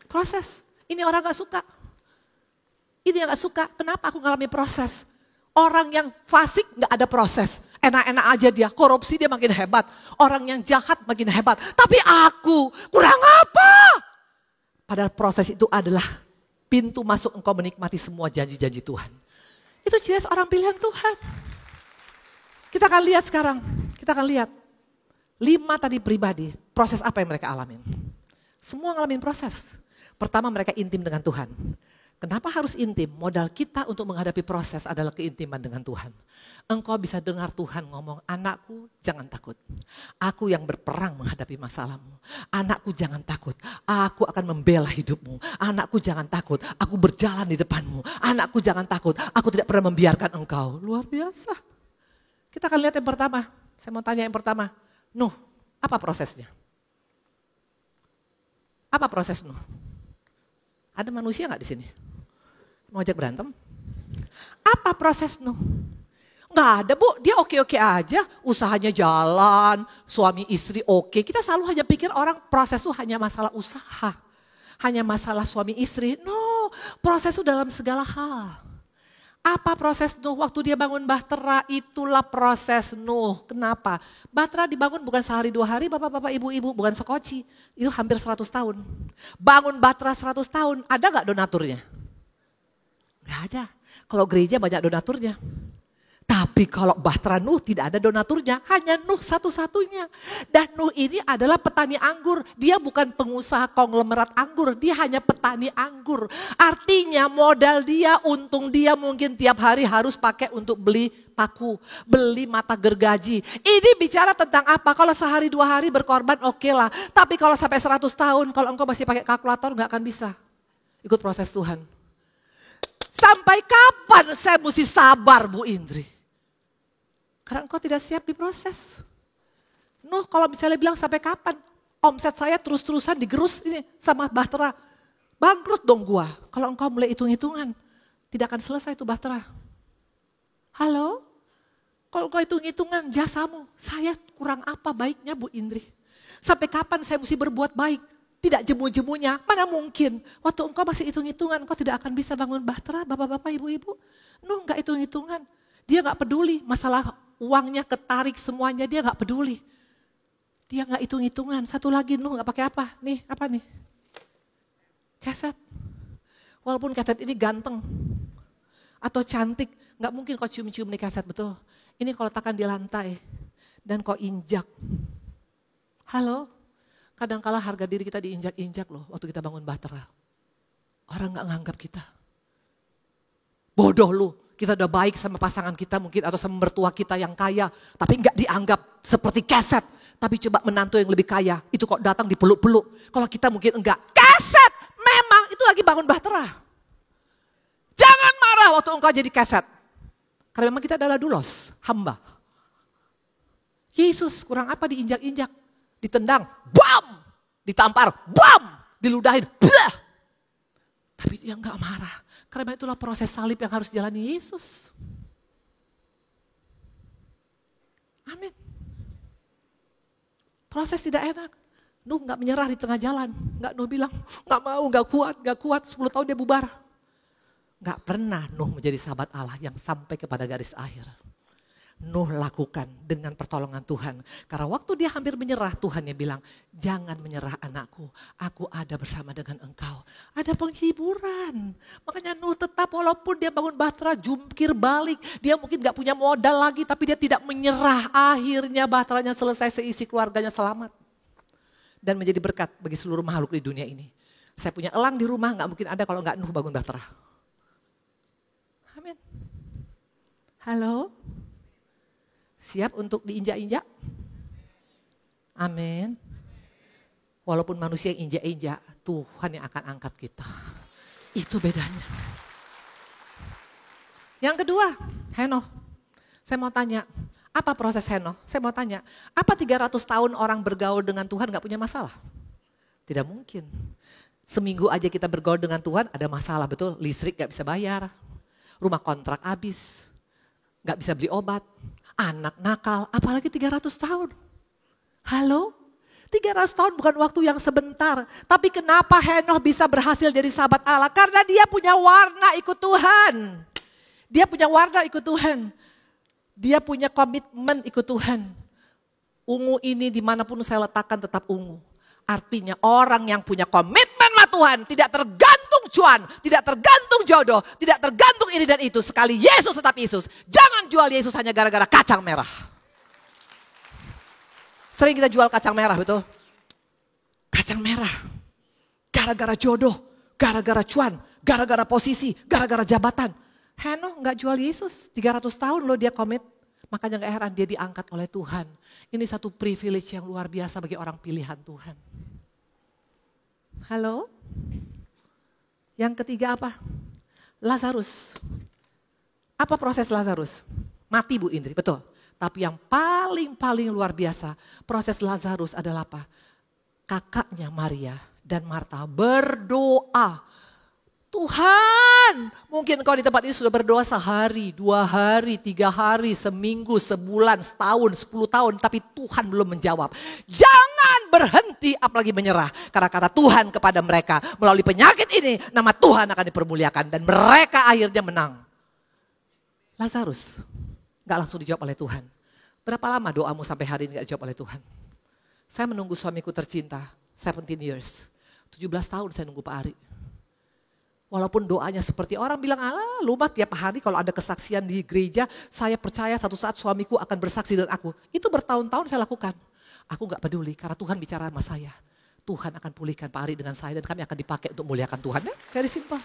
Proses. Ini orang gak suka. Ini yang gak suka. Kenapa aku ngalami proses? Orang yang fasik gak ada proses. Enak-enak aja dia. Korupsi dia makin hebat. Orang yang jahat makin hebat. Tapi aku kurang apa? Padahal proses itu adalah pintu masuk engkau menikmati semua janji-janji Tuhan. Itu jelas orang pilihan Tuhan. Kita akan lihat sekarang. Kita akan lihat. 5 tadi pribadi, proses apa yang mereka alamin? Semua ngalamin proses. Pertama mereka intim dengan Tuhan. Kenapa harus intim? Modal kita untuk menghadapi proses adalah keintiman dengan Tuhan. Engkau bisa dengar Tuhan ngomong, anakku jangan takut. Aku yang berperang menghadapi masalahmu. Anakku jangan takut, aku akan membela hidupmu. Anakku jangan takut, aku berjalan di depanmu. Anakku jangan takut, aku tidak pernah membiarkan engkau. Luar biasa. Kita akan lihat yang pertama. Saya mau tanya yang pertama. Nuh, apa prosesnya? Apa proses Nuh? Ada manusia nggak di sini? Mau ajak berantem? Apa proses Nuh? Nggak ada Bu, dia oke-oke aja, usahanya jalan, suami istri oke. Kita selalu hanya pikir orang proses itu hanya masalah usaha, hanya masalah suami istri. No, proses itu dalam segala hal. Apa proses Nuh waktu dia bangun Bahtera? Itulah proses Nuh. Kenapa? Bahtera dibangun bukan sehari 2 hari, bapak-bapak, ibu-ibu, bukan sekoci. Itu hampir 100 tahun. Bangun Bahtera 100 tahun, ada gak donaturnya? Gak ada. Kalau gereja banyak donaturnya. Tapi kalau Bahtera Nuh tidak ada donaturnya, hanya Nuh satu-satunya. Dan Nuh ini adalah petani anggur. Dia bukan pengusaha konglomerat anggur, dia hanya petani anggur. Artinya modal dia, untung dia mungkin tiap hari harus pakai untuk beli paku, beli mata gergaji. Ini bicara tentang apa? Kalau sehari 2 hari berkorban oke lah. Tapi kalau sampai 100 tahun, kalau engkau masih pakai kalkulator gak akan bisa. Ikut proses Tuhan. Sampai kapan saya mesti sabar Bu Indri? Karena engkau tidak siap diproses. Nuh kalau misalnya bilang sampai kapan? Omset saya terus-terusan digerus ini sama Bahtera. Bangkrut dong gua. Kalau engkau mulai hitung-hitungan, tidak akan selesai itu Bahtera. Halo? Kalau engkau hitung-hitungan jasamu, saya kurang apa baiknya Bu Indri? Sampai kapan saya mesti berbuat baik? Tidak jemu-jemunya, mana mungkin. Waktu engkau masih hitung-hitungan, engkau tidak akan bisa bangun Bahtera, bapak-bapak, ibu-ibu. Nuh gak hitung-hitungan. Dia gak peduli masalah uangnya ketarik semuanya, dia gak peduli. Dia gak hitung-hitungan. Satu lagi Nuh gak pakai apa? Nih, apa nih? Keset. Walaupun keset ini ganteng atau cantik, gak mungkin kau cium-cium nih keset, betul. Ini kau letakkan di lantai dan kau injak. Halo? Kadangkala harga diri kita diinjak-injak loh waktu kita bangun Bahtera. Orang gak nganggap kita. Bodoh lu. Kita udah baik sama pasangan kita mungkin atau sama mertua kita yang kaya. Tapi enggak dianggap seperti keset. Tapi coba menantu yang lebih kaya. Itu kok datang dipeluk-peluk. Kalau kita mungkin enggak. Keset memang itu lagi bangun Bahtera. Jangan marah waktu engkau jadi keset. Karena memang kita adalah dulos, hamba. Yesus kurang apa diinjak-injak. Ditendang, bam! Ditampar, bam! Diludahin, blah! Tapi dia enggak marah. Karena itulah proses salib yang harus jalani Yesus. Amin. Proses tidak enak. Nuh gak menyerah di tengah jalan. Nuh bilang, gak mau, gak kuat. 10 tahun dia bubar. Gak pernah Nuh menjadi sahabat Allah yang sampai kepada garis akhir. Nuh lakukan dengan pertolongan Tuhan. Karena waktu dia hampir menyerah, Tuhan yang bilang, jangan menyerah anakku, aku ada bersama dengan engkau. Ada penghiburan. Makanya Nuh tetap walaupun dia bangun bahtera, jungkir balik. Dia mungkin gak punya modal lagi, tapi dia tidak menyerah. Akhirnya bahteranya selesai, seisi keluarganya selamat. Dan menjadi berkat bagi seluruh makhluk di dunia ini. Saya punya elang di rumah, gak mungkin ada kalau gak Nuh bangun bahtera. Amin. Halo? Siap untuk diinjak-injak? Amin. Walaupun manusia yang injak-injak, Tuhan yang akan angkat kita. Itu bedanya. Yang kedua, Henoh. Saya mau tanya, apa proses Henoh? Saya mau tanya, apa 300 tahun orang bergaul dengan Tuhan gak punya masalah? Tidak mungkin. Seminggu aja kita bergaul dengan Tuhan ada masalah, betul? Listrik gak bisa bayar, rumah kontrak habis, gak bisa beli obat. Anak nakal, apalagi 300 tahun. Halo? 300 tahun bukan waktu yang sebentar. Tapi kenapa Henoh bisa berhasil jadi sahabat Allah? Karena dia punya warna ikut Tuhan. Dia punya warna ikut Tuhan. Dia punya komitmen ikut Tuhan. Ungu ini dimanapun saya letakkan tetap ungu. Artinya orang yang punya komitmen sama Tuhan tidak tergantung cuan, tidak tergantung jodoh, tidak tergantung ini dan itu. Sekali Yesus tetap Yesus. Jangan jual Yesus hanya gara-gara kacang merah. Sering kita jual kacang merah, betul? Kacang merah. Gara-gara jodoh, gara-gara cuan, gara-gara posisi, gara-gara jabatan. Henoh gak jual Yesus, 300 tahun loh dia komit. Makanya gak heran dia diangkat oleh Tuhan. Ini satu privilege yang luar biasa bagi orang pilihan Tuhan. Halo? Yang ketiga apa? Lazarus. Apa proses Lazarus? Mati Bu Indri, betul. Tapi yang paling luar biasa, proses Lazarus adalah apa? Kakaknya Maria dan Marta berdoa. Tuhan, mungkin kau di tempat ini sudah berdoa sehari, 2 hari, 3 hari, seminggu, sebulan, setahun, 10 tahun. Tapi Tuhan belum menjawab. Jangan berhenti apalagi menyerah. Karena kata Tuhan kepada mereka, melalui penyakit ini nama Tuhan akan dipermuliakan. Dan mereka akhirnya menang. Lazarus gak langsung dijawab oleh Tuhan. Berapa lama doamu sampai hari ini gak dijawab oleh Tuhan? Saya menunggu suamiku tercinta, 17 years. 17 tahun saya nunggu Pak Ari. Walaupun doanya seperti orang bilang, lupa tiap hari kalau ada kesaksian di gereja, saya percaya satu saat suamiku akan bersaksi dan aku. Itu bertahun-tahun saya lakukan. Aku gak peduli karena Tuhan bicara sama saya. Tuhan akan pulihkan Pak Ari dengan saya dan kami akan dipakai untuk muliakan Tuhan. Ya, very simple.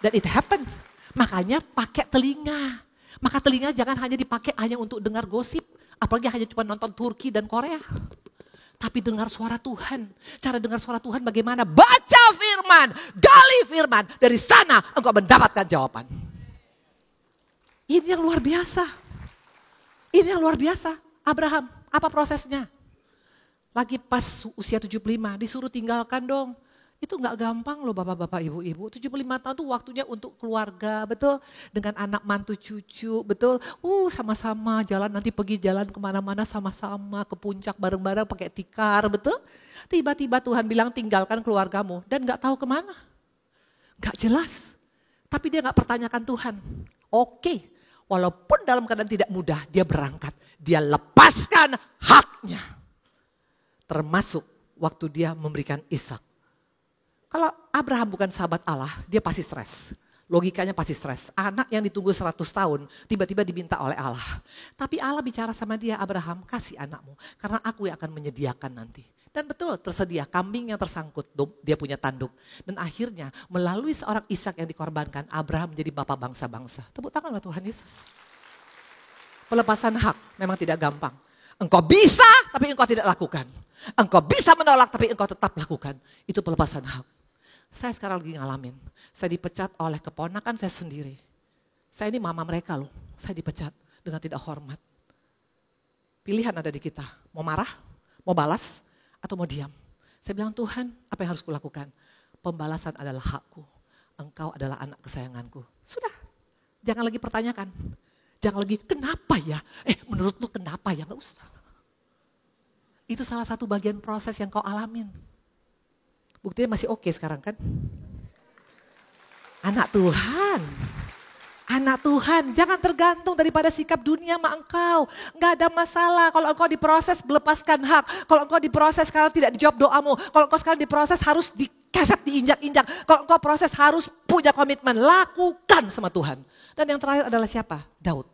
Dan it happen. Makanya pakai telinga. Maka telinga jangan hanya dipakai hanya untuk dengar gosip. Apalagi hanya cuma nonton Turki dan Korea. Tapi dengar suara Tuhan. Cara dengar suara Tuhan bagaimana? Baca firman, gali firman. Dari sana engkau mendapatkan jawaban. Ini yang luar biasa. Ini yang luar biasa. Abraham, apa prosesnya? Lagi pas usia 75, disuruh tinggalkan dong. Itu gak gampang loh bapak-bapak, ibu-ibu. 75 tahun itu waktunya untuk keluarga, betul? Dengan anak mantu cucu, betul? Sama-sama jalan, nanti pergi jalan kemana-mana sama-sama, ke puncak bareng-bareng pakai tikar, betul? Tiba-tiba Tuhan bilang tinggalkan keluargamu dan gak tahu kemana. Gak jelas. Tapi dia gak pertanyakan Tuhan. Oke, walaupun dalam keadaan tidak mudah, dia berangkat. Dia lepaskan haknya. Termasuk waktu dia memberikan Ishak. Kalau Abraham bukan sahabat Allah, dia pasti stres. Logikanya pasti stres. Anak yang ditunggu 100 tahun, tiba-tiba diminta oleh Allah. Tapi Allah bicara sama dia, Abraham kasih anakmu. Karena aku yang akan menyediakan nanti. Dan betul tersedia kambing yang tersangkut, dia punya tanduk. Dan akhirnya melalui seorang Ishak yang dikorbankan, Abraham menjadi bapak bangsa-bangsa. Tepuk tanganlah Tuhan Yesus. Pelepasan hak memang tidak gampang. Engkau bisa tapi engkau tidak lakukan. Engkau bisa menolak tapi engkau tetap lakukan. Itu pelepasan hak. Saya sekarang lagi ngalamin. Saya dipecat oleh keponakan saya sendiri. Saya ini mama mereka loh. Saya dipecat dengan tidak hormat. Pilihan ada di kita. Mau marah, mau balas, atau mau diam. Saya bilang Tuhan apa yang harus kulakukan? Pembalasan adalah hakku. Engkau adalah anak kesayanganku. Sudah. Jangan lagi pertanyakan. Jangan lagi kenapa ya? Menurut lu kenapa ya? Gak usah. Itu salah satu bagian proses yang kau alamin. Buktinya masih oke sekarang kan? Anak Tuhan. Anak Tuhan, jangan tergantung daripada sikap dunia sama engkau. Enggak ada masalah kalau engkau diproses melepaskan hak. Kalau engkau diproses sekarang tidak dijawab doamu. Kalau engkau sekarang diproses harus dikeset, diinjak-injak. Kalau engkau proses harus punya komitmen, lakukan sama Tuhan. Dan yang terakhir adalah siapa? Daud.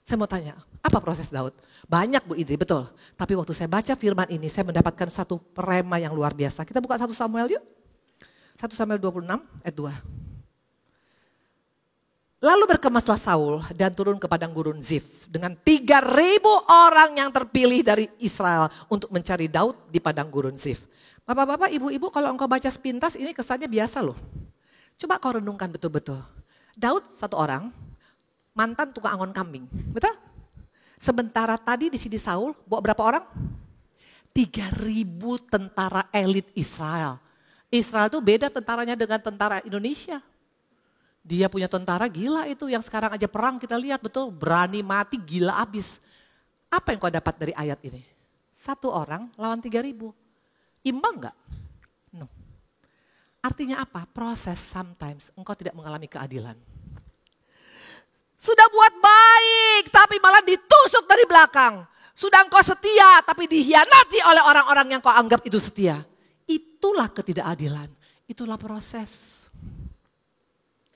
Saya mau tanya, apa proses Daud? Banyak Bu Indri, betul. Tapi waktu saya baca firman ini, saya mendapatkan satu rema yang luar biasa. Kita buka 1 Samuel yuk. 1 Samuel 26 ayat 2. Lalu berkemaslah Saul dan turun ke padang gurun Zif dengan 3.000 orang yang terpilih dari Israel untuk mencari Daud di padang gurun Zif. Bapak-bapak, ibu-ibu, kalau engkau baca sepintas ini kesannya biasa loh. Coba kau renungkan betul-betul. Daud satu orang, mantan tukang angon kambing, betul? Sementara tadi di sini Saul bawa berapa orang? 3.000 tentara elit Israel. Israel tuh beda tentaranya dengan tentara Indonesia. Dia punya tentara gila itu yang sekarang aja perang kita lihat betul berani mati gila abis. Apa yang kau dapat dari ayat ini? Satu orang lawan 3.000. Imbang gak? No. Artinya apa? Proses sometimes engkau tidak mengalami keadilan. Sudah buat baik tapi malah ditusuk dari belakang. Sudah engkau setia tapi dihianati oleh orang-orang yang kau anggap itu setia. Itulah ketidakadilan. Itulah proses.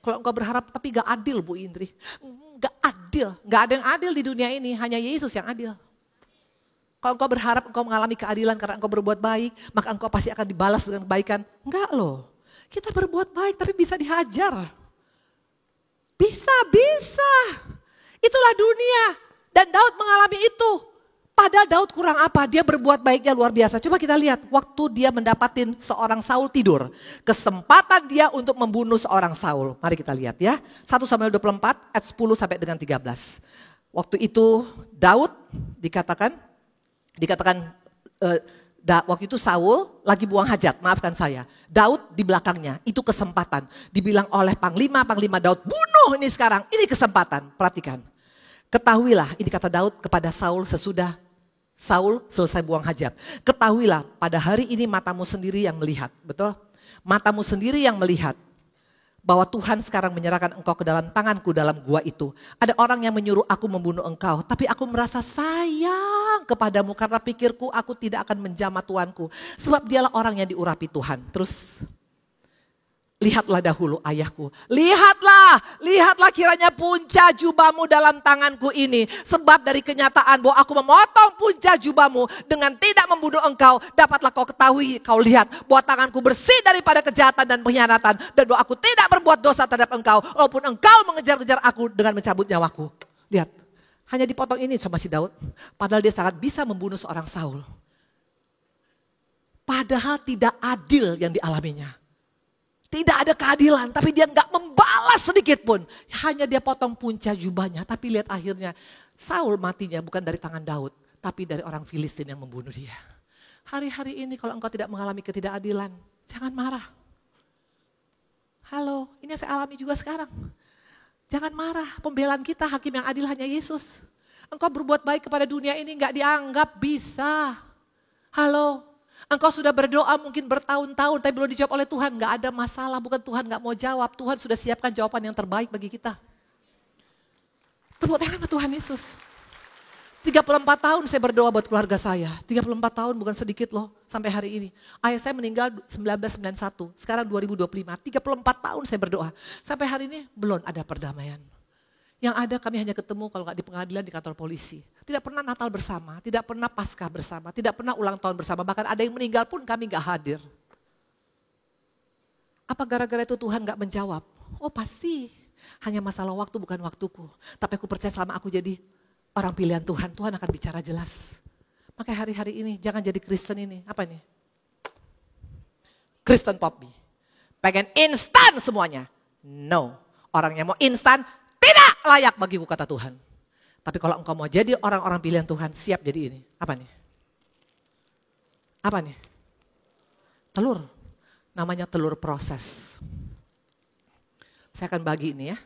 Kalau engkau berharap tapi gak adil Bu Indri. Gak adil. Gak ada yang adil di dunia ini. Hanya Yesus yang adil. Kalau engkau berharap engkau mengalami keadilan karena engkau berbuat baik. Maka engkau pasti akan dibalas dengan kebaikan. Enggak loh. Kita berbuat baik tapi bisa dihajar. Bisa. Itulah dunia. Dan Daud mengalami itu. Padahal Daud kurang apa? Dia berbuat baiknya luar biasa. Coba kita lihat waktu dia mendapatin seorang Saul tidur. Kesempatan dia untuk membunuh seorang Saul. Mari kita lihat ya. 1 Samuel 24 ayat 10 sampai dengan 13. Waktu itu Daud dikatakan waktu itu Saul lagi buang hajat, maafkan saya. Daud di belakangnya, itu kesempatan. Dibilang oleh panglima Daud, bunuh ini sekarang, ini kesempatan. Perhatikan. Ketahuilah, ini kata Daud kepada Saul sesudah Saul selesai buang hajat. Ketahuilah pada hari ini matamu sendiri yang melihat. Betul? Matamu sendiri yang melihat. Bahwa Tuhan sekarang menyerahkan engkau ke dalam tanganku dalam gua itu. Ada orang yang menyuruh aku membunuh engkau. Tapi aku merasa sayang kepadamu karena pikirku aku tidak akan menjamah Tuanku. Sebab dialah orang yang diurapi Tuhan. Terus lihatlah dahulu ayahku. Lihatlah kiranya punca jubahmu dalam tanganku ini. Sebab dari kenyataan bahwa aku memotong punca jubahmu dengan tidak membunuh engkau. Dapatlah kau ketahui, kau lihat bahwa tanganku bersih daripada kejahatan dan pengkhianatan. Dan bahwa aku tidak berbuat dosa terhadap engkau. Walaupun engkau mengejar-ngejar aku dengan mencabut nyawaku. Lihat, hanya dipotong ini sama si Daud. Padahal dia sangat bisa membunuh seorang Saul. Padahal tidak adil yang dialaminya. Tidak ada keadilan, tapi dia nggak membalas sedikit pun. Hanya dia potong punca jubahnya, tapi lihat akhirnya Saul matinya bukan dari tangan Daud, tapi dari orang Filistin yang membunuh dia. Hari-hari ini kalau engkau tidak mengalami ketidakadilan, jangan marah. Halo, ini yang saya alami juga sekarang. Jangan marah, pembelaan kita hakim yang adil hanya Yesus. Engkau berbuat baik kepada dunia ini nggak dianggap bisa. Halo. Engkau sudah berdoa mungkin bertahun-tahun tapi belum dijawab oleh Tuhan. Gak ada masalah, bukan Tuhan gak mau jawab. Tuhan sudah siapkan jawaban yang terbaik bagi kita. Tepuk tangan sama Tuhan Yesus. 34 tahun saya berdoa buat keluarga saya. 34 tahun bukan sedikit loh sampai hari ini. Ayah saya meninggal 1991, sekarang 2025. 34 tahun saya berdoa. Sampai hari ini belum ada perdamaian. Yang ada kami hanya ketemu kalau nggak di pengadilan di kantor polisi. Tidak pernah Natal bersama, tidak pernah Paskah bersama, tidak pernah ulang tahun bersama. Bahkan ada yang meninggal pun kami nggak hadir. Apa gara-gara itu Tuhan nggak menjawab? Oh pasti, hanya masalah waktu bukan waktuku. Tapi aku percaya selama aku jadi orang pilihan Tuhan, Tuhan akan bicara jelas. Makanya hari-hari ini jangan jadi Kristen ini. Apa ini? Kristen pop. Pengen instan semuanya. No, orang yang mau instan tidak layak bagiku kata Tuhan. Tapi kalau engkau mau jadi orang-orang pilihan Tuhan, siap jadi ini. Apa nih? Apa nih? Telur. Namanya telur proses. Saya akan bagi ini ya.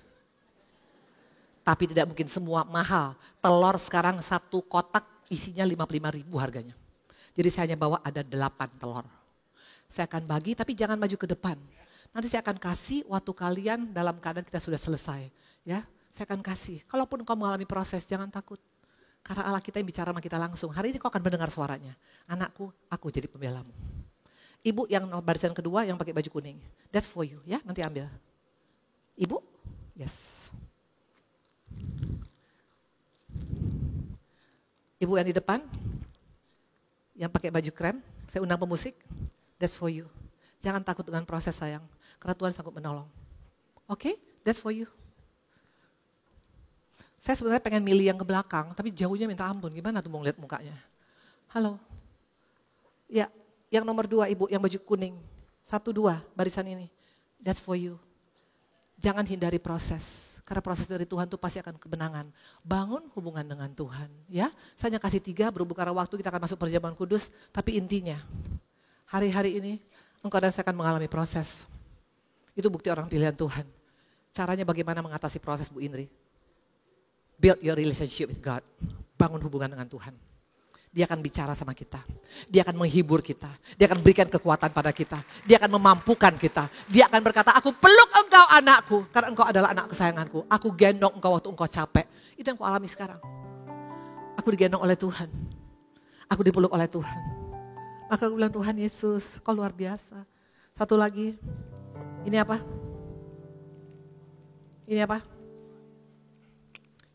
Tapi tidak mungkin semua mahal. Telur sekarang satu kotak isinya 55.000 harganya. Jadi saya hanya bawa ada 8 telur. Saya akan bagi tapi jangan maju ke depan. Nanti saya akan kasih waktu kalian dalam keadaan kita sudah selesai. Ya, saya akan kasih. Kalaupun kau mengalami proses, jangan takut. Karena Allah kita yang bicara sama kita langsung. Hari ini kau akan mendengar suaranya. Anakku, aku jadi pembelamu. Ibu yang barisan kedua yang pakai baju kuning. That's for you, ya. Nanti ambil. Ibu, yes. Ibu yang di depan, yang pakai baju krem, saya undang pemusik. That's for you. Jangan takut dengan proses sayang, karena Tuhan sanggup menolong. Oke, that's for you. Saya sebenarnya pengen milih yang ke belakang, tapi jauhnya minta ampun. Gimana tuh mau lihat mukanya? Halo. Ya, yang nomor 2 ibu, yang baju kuning. 1, 2, barisan ini. That's for you. Jangan hindari proses. Karena proses dari Tuhan itu pasti akan kemenangan. Bangun hubungan dengan Tuhan. Ya, saya hanya kasih 3, berhubung karena waktu kita akan masuk perjamuan kudus. Tapi intinya, hari-hari ini engkau dan saya akan mengalami proses. Itu bukti orang pilihan Tuhan. Caranya bagaimana mengatasi proses Bu Indri? Build your relationship with God. Bangun hubungan dengan Tuhan. Dia akan bicara sama kita. Dia akan menghibur kita. Dia akan berikan kekuatan pada kita. Dia akan memampukan kita. Dia akan berkata, aku peluk engkau anakku. Karena engkau adalah anak kesayanganku. Aku gendong engkau waktu engkau capek. Itu yang aku alami sekarang. Aku digendong oleh Tuhan. Aku dipeluk oleh Tuhan. Maka aku bilang, Tuhan Yesus, kau luar biasa. Satu lagi. Ini apa? Ini apa?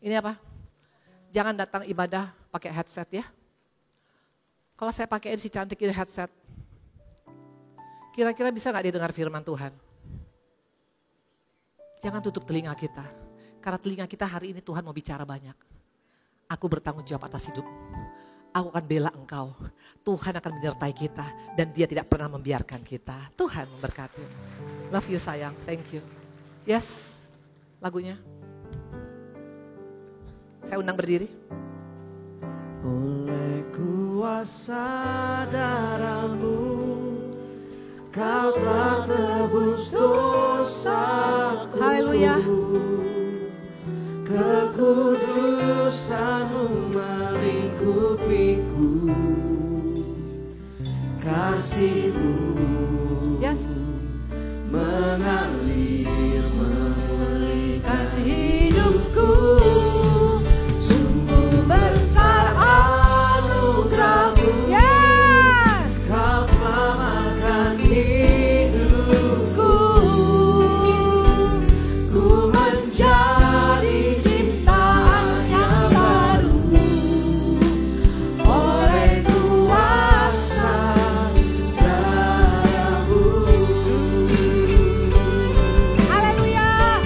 Ini apa? Jangan datang ibadah pakai headset ya. Kalau saya pakaiin si cantik ini headset, kira-kira bisa gak dia dengar firman Tuhan? Jangan tutup telinga kita. Karena telinga kita hari ini Tuhan mau bicara banyak. Aku bertanggung jawab atas hidup. Aku akan bela engkau. Tuhan akan menyertai kita. Dan dia tidak pernah membiarkan kita. Tuhan memberkati. Love you sayang, thank you. Yes, lagunya. Saya undang berdiri. Oleh kuasa darah-Mu, Kau telah tebus dosaku. Haleluya. Kekudusan-Mu melingkupiku. Kasih-Mu Yes. mengalir memulihkan hidupku. Besar anugerah-Mu, Yes. Kau selamatkan hidupku. Ku menjadi ciptaan yang baru oleh kuasa darah-Mu. Haleluya.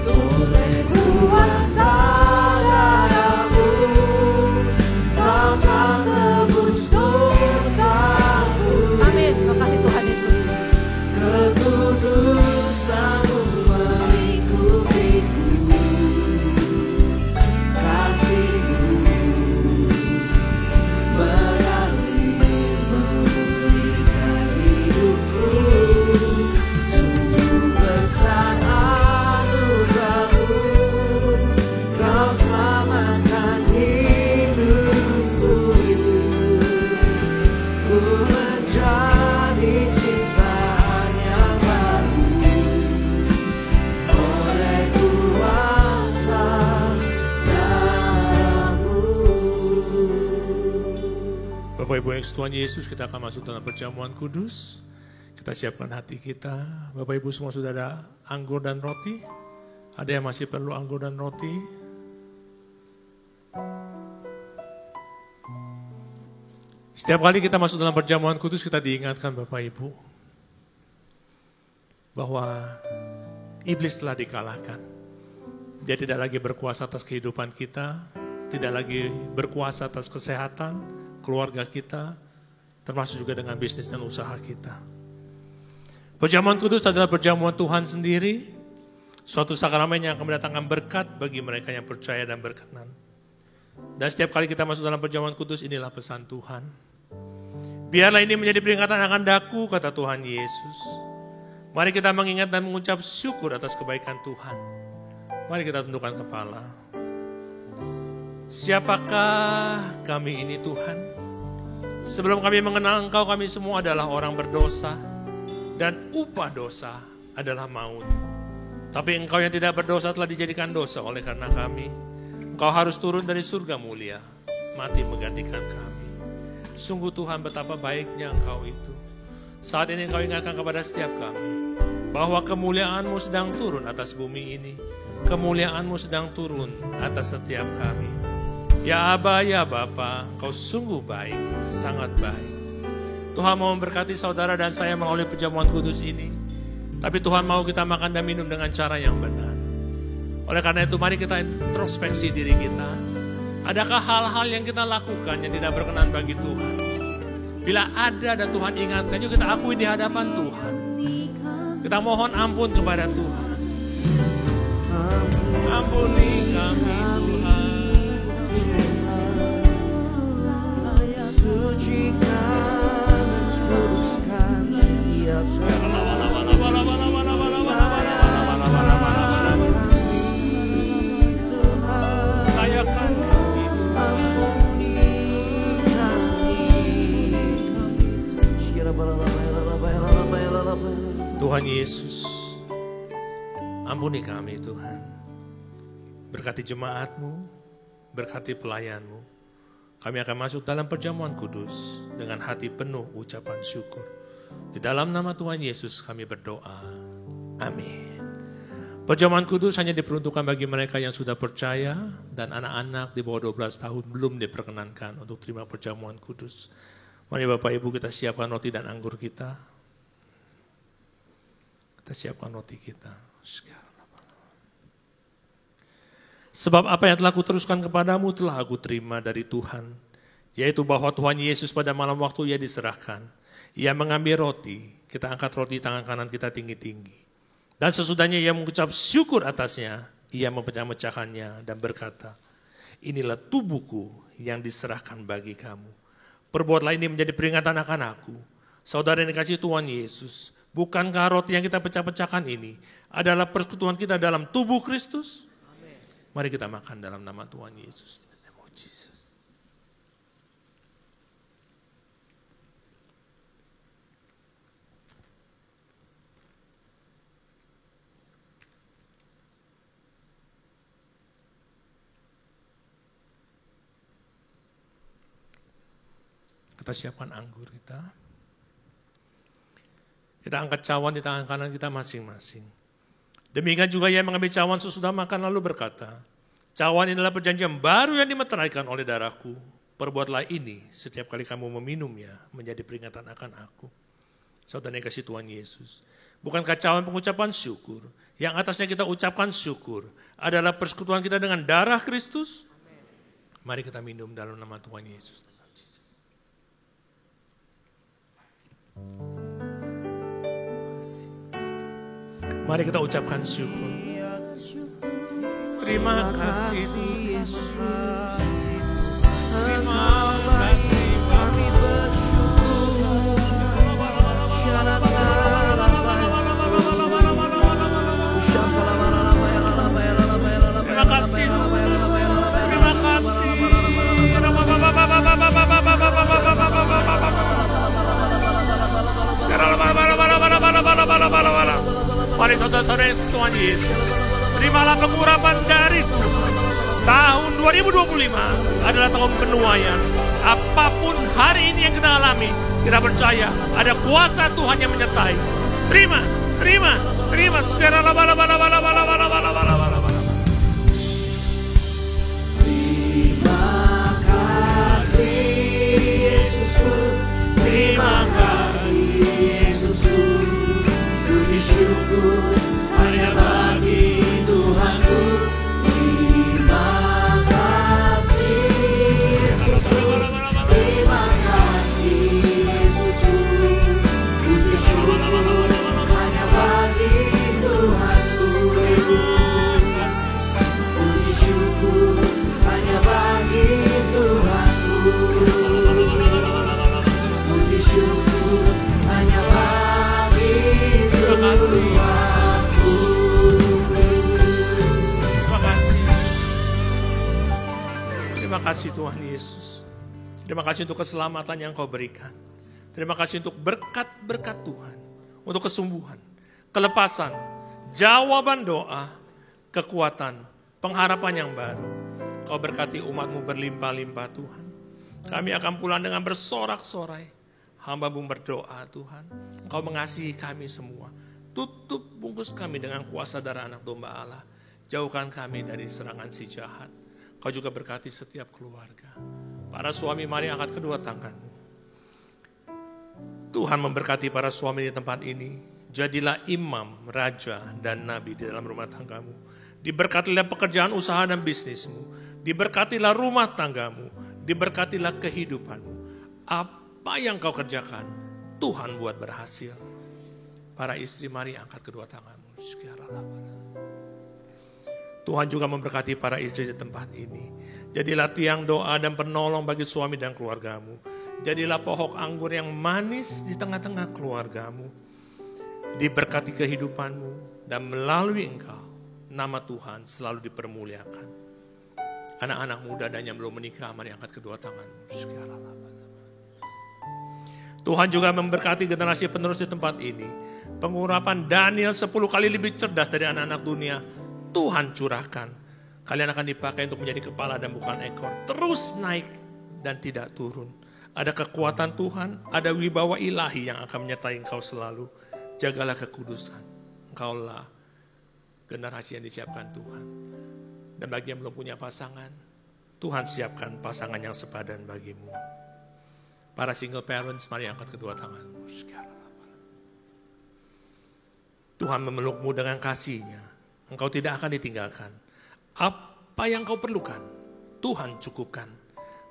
Oleh kuasa Amin. Terima kasih Tuhan Yesus. Kekudusan-Mu melingkupiku. Kasih-Mu mengalir memulihkan hidupku. Sungguh besar anugerah-Mu, Kau selamatkan hidupku. Ku menjadi ciptaan yang baru oleh kuasa darah-Mu. Bapak Ibu yang Tuhan Yesus, kita akan masuk dalam perjamuan kudus. Kita siapkan hati kita. Bapak Ibu semua sudah ada anggur dan roti. Ada yang masih perlu anggur dan roti? Setiap kali kita masuk dalam perjamuan kudus, kita diingatkan Bapak Ibu bahwa iblis telah dikalahkan. Dia tidak lagi berkuasa atas kehidupan kita, tidak lagi berkuasa atas kesehatan, keluarga kita, termasuk juga dengan bisnis dan usaha kita. Perjamuan kudus adalah perjamuan Tuhan sendiri, suatu sakramen yang akan mendatangkan berkat bagi mereka yang percaya dan berkenan. Dan setiap kali kita masuk dalam perjamuan kudus, inilah pesan Tuhan. Biarlah ini menjadi peringatan akan daku, kata Tuhan Yesus. Mari kita mengingat dan mengucap syukur atas kebaikan Tuhan. Mari kita tundukkan kepala. Siapakah kami ini Tuhan? Sebelum kami mengenal Engkau, kami semua adalah orang berdosa. dan upah dosa adalah maut. Tapi engkau yang tidak berdosa telah dijadikan dosa oleh karena kami. Engkau harus turun dari surga mulia, mati menggantikan kami. Sungguh Tuhan, betapa baiknya engkau itu. Saat ini engkau ingatkan kepada setiap kami bahwa kemuliaan-Mu sedang turun atas bumi ini. Kemuliaan-Mu sedang turun atas setiap kami. Ya Aba, ya Bapa, Engkau sungguh baik, sangat baik. Tuhan mau memberkati saudara dan saya melalui perjamuan kudus ini. Tapi Tuhan mau kita makan dan minum dengan cara yang benar. Oleh karena itu mari kita introspeksi diri kita. Adakah hal-hal yang kita lakukan yang tidak berkenan bagi Tuhan? Bila ada dan Tuhan ingatkan, yuk kita akui di hadapan Tuhan. Kita mohon ampun kepada Tuhan. Ampuni kami Tuhan. Sucikan, kuduskan setiap Tuhan Yesus, ampuni kami Tuhan. Berkati jemaat-Mu, berkati pelayan-Mu. Kami akan masuk dalam perjamuan kudus dengan hati penuh ucapan syukur. Di dalam nama Tuhan Yesus kami berdoa. Amin. Perjamuan kudus hanya diperuntukkan bagi mereka yang sudah percaya dan anak-anak di bawah 12 tahun belum diperkenankan untuk terima perjamuan kudus. Mari Bapak Ibu kita siapkan roti dan anggur kita. Kita siapkan roti kita. Sebab apa yang telah kuteruskan kepadamu telah aku terima dari Tuhan. Yaitu bahwa Tuhan Yesus pada malam waktu Ia diserahkan. Ia mengambil roti, kita angkat roti tangan kanan kita tinggi-tinggi. Dan sesudahnya Ia mengucap syukur atasnya, Ia memecah-mecahkannya dan berkata, inilah tubuhku yang diserahkan bagi kamu. Perbuatlah ini menjadi peringatan akan aku. Saudara yang dikasihi Tuhan Yesus, bukankah roti yang kita pecah-pecahkan ini adalah persekutuan kita dalam tubuh Kristus? Amen. Mari kita makan dalam nama Tuhan Yesus. Kita siapkan anggur kita. Kita angkat cawan di tangan kanan kita masing-masing. Demikian juga Ia mengambil cawan sesudah makan lalu berkata, cawan inilah perjanjian baru yang dimeteraikan oleh darahku. Perbuatlah ini setiap kali kamu meminumnya menjadi peringatan akan aku. Saudara yang kasih Tuhan Yesus. Bukankah cawan pengucapan syukur? Yang atasnya kita ucapkan syukur adalah persekutuan kita dengan darah Kristus? Mari kita minum dalam nama Tuhan Yesus. Mari kita ucapkan syukur. Terima kasih Yesus. Terima kasih kami bersyukur. Terima kasih. Terima kasih. Mari saudara-saudara yang Tuhan Yesus, terimalah pengurapan dariku. Tahun 2025 adalah tahun penuaian. Apapun hari ini yang kita alami, kita percaya ada kuasa Tuhan yang menyertai. Terima, terima, terima. Terima kasih Yesusku, terima kasih Yesusku. Puji syukur hanya bagi Tuhanku. Terima kasih Yesusku, terima kasih Yesusku. Puji syukur hanya bagi Tuhanku. Puji syukur hanya bagi Tuhanku. Puji syukur hanya bagi Tuhanku. Terima kasih. Terima kasih Tuhan Yesus. Terima kasih untuk keselamatan yang Kau berikan. Terima kasih untuk berkat-berkat Tuhan. untuk kesembuhan, kelepasan, jawaban doa, kekuatan, pengharapan yang baru. Kau berkati umat-Mu berlimpah-limpah Tuhan. Kami akan pulang dengan bersorak-sorai. Hamba-Mu berdoa Tuhan, Engkau mengasihi kami semua. Tutup bungkus kami dengan kuasa darah anak domba Allah. Jauhkan kami dari serangan si jahat. Kau juga berkati setiap keluarga. Para suami, mari angkat kedua tanganmu. Tuhan memberkati para suami di tempat ini. Jadilah imam, raja, dan nabi di dalam rumah tanggamu. Diberkatilah pekerjaan usaha dan bisnismu. Diberkatilah rumah tanggamu. Diberkatilah kehidupanmu. Apa yang kau kerjakan, Tuhan buat berhasil. Para istri, mari angkat kedua tanganmu. Tuhan juga memberkati para istri di tempat ini. Jadilah tiang doa dan penolong bagi suami dan keluargamu. Jadilah pohon anggur yang manis di tengah-tengah keluargamu. Diberkati kehidupanmu dan melalui engkau, nama Tuhan selalu dipermuliakan. Anak-anak muda dan yang belum menikah, mari angkat kedua tanganmu. Tuhan juga memberkati generasi penerus di tempat ini. Pengurapan Daniel 10 kali lebih cerdas dari anak-anak dunia. Tuhan curahkan. Kalian akan dipakai untuk menjadi kepala dan bukan ekor. Terus naik dan tidak turun. Ada kekuatan Tuhan, ada wibawa ilahi yang akan menyertai engkau selalu. Jagalah kekudusan. Engkaulah generasi yang disiapkan Tuhan. Dan bagi yang belum punya pasangan, Tuhan siapkan pasangan yang sepadan bagimu. Para single parents, mari angkat kedua tanganmu. Tuhan memelukmu dengan kasih-Nya. Engkau tidak akan ditinggalkan. Apa yang kau perlukan, Tuhan cukupkan.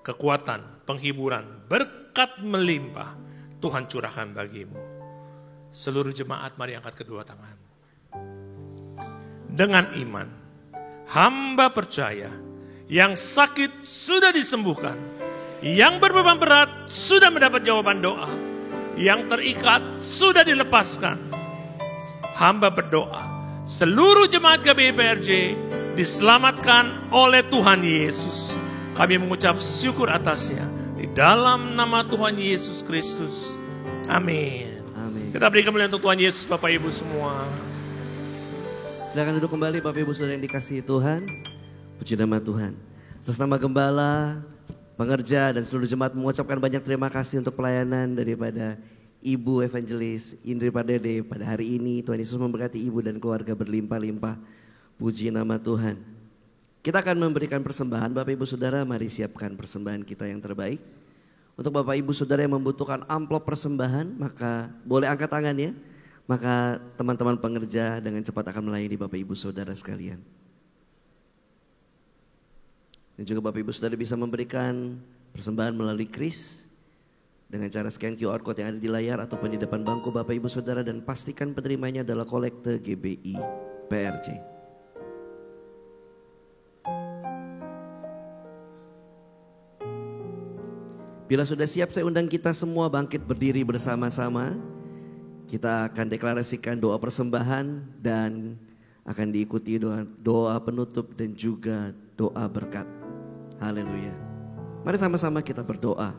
Kekuatan, penghiburan, berkat melimpah, Tuhan curahkan bagimu. Seluruh jemaat, mari angkat kedua tanganmu. Dengan iman, hamba percaya, yang sakit sudah disembuhkan, yang berbeban berat sudah mendapat jawaban doa, yang terikat sudah dilepaskan. Hamba berdoa, seluruh jemaat GBI PRJ diselamatkan oleh Tuhan Yesus. Kami mengucap syukur atasnya di dalam nama Tuhan Yesus Kristus. Amin. Amin. Kita beri kemuliaan untuk Tuhan Yesus, Bapak Ibu semua. Silakan duduk kembali Bapak Ibu Saudara yang dikasihi Tuhan. Puji nama Tuhan. Atas nama Gembala, pengerja dan seluruh jemaat mengucapkan banyak terima kasih untuk pelayanan daripada Ibu Evangelis Indri Pardede pada hari ini. Tuhan Yesus memberkati ibu dan keluarga berlimpah-limpah. Puji nama Tuhan. Kita akan memberikan persembahan. Bapak Ibu Saudara, mari siapkan persembahan kita yang terbaik. Untuk Bapak Ibu Saudara yang membutuhkan amplop persembahan, maka boleh angkat tangan ya. Maka teman-teman pengerja dengan cepat akan melayani Bapak Ibu Saudara sekalian. Dan juga Bapak Ibu Saudara bisa memberikan persembahan melalui kris dengan cara scan QR Code yang ada di layar ataupun di depan bangku Bapak Ibu Saudara, dan pastikan penerimanya adalah kolekte GBI PRJ. Bila sudah siap, saya undang kita semua bangkit berdiri bersama-sama. Kita akan deklarasikan doa persembahan dan akan diikuti doa penutup dan juga doa berkat. Haleluya. Mari sama-sama kita berdoa.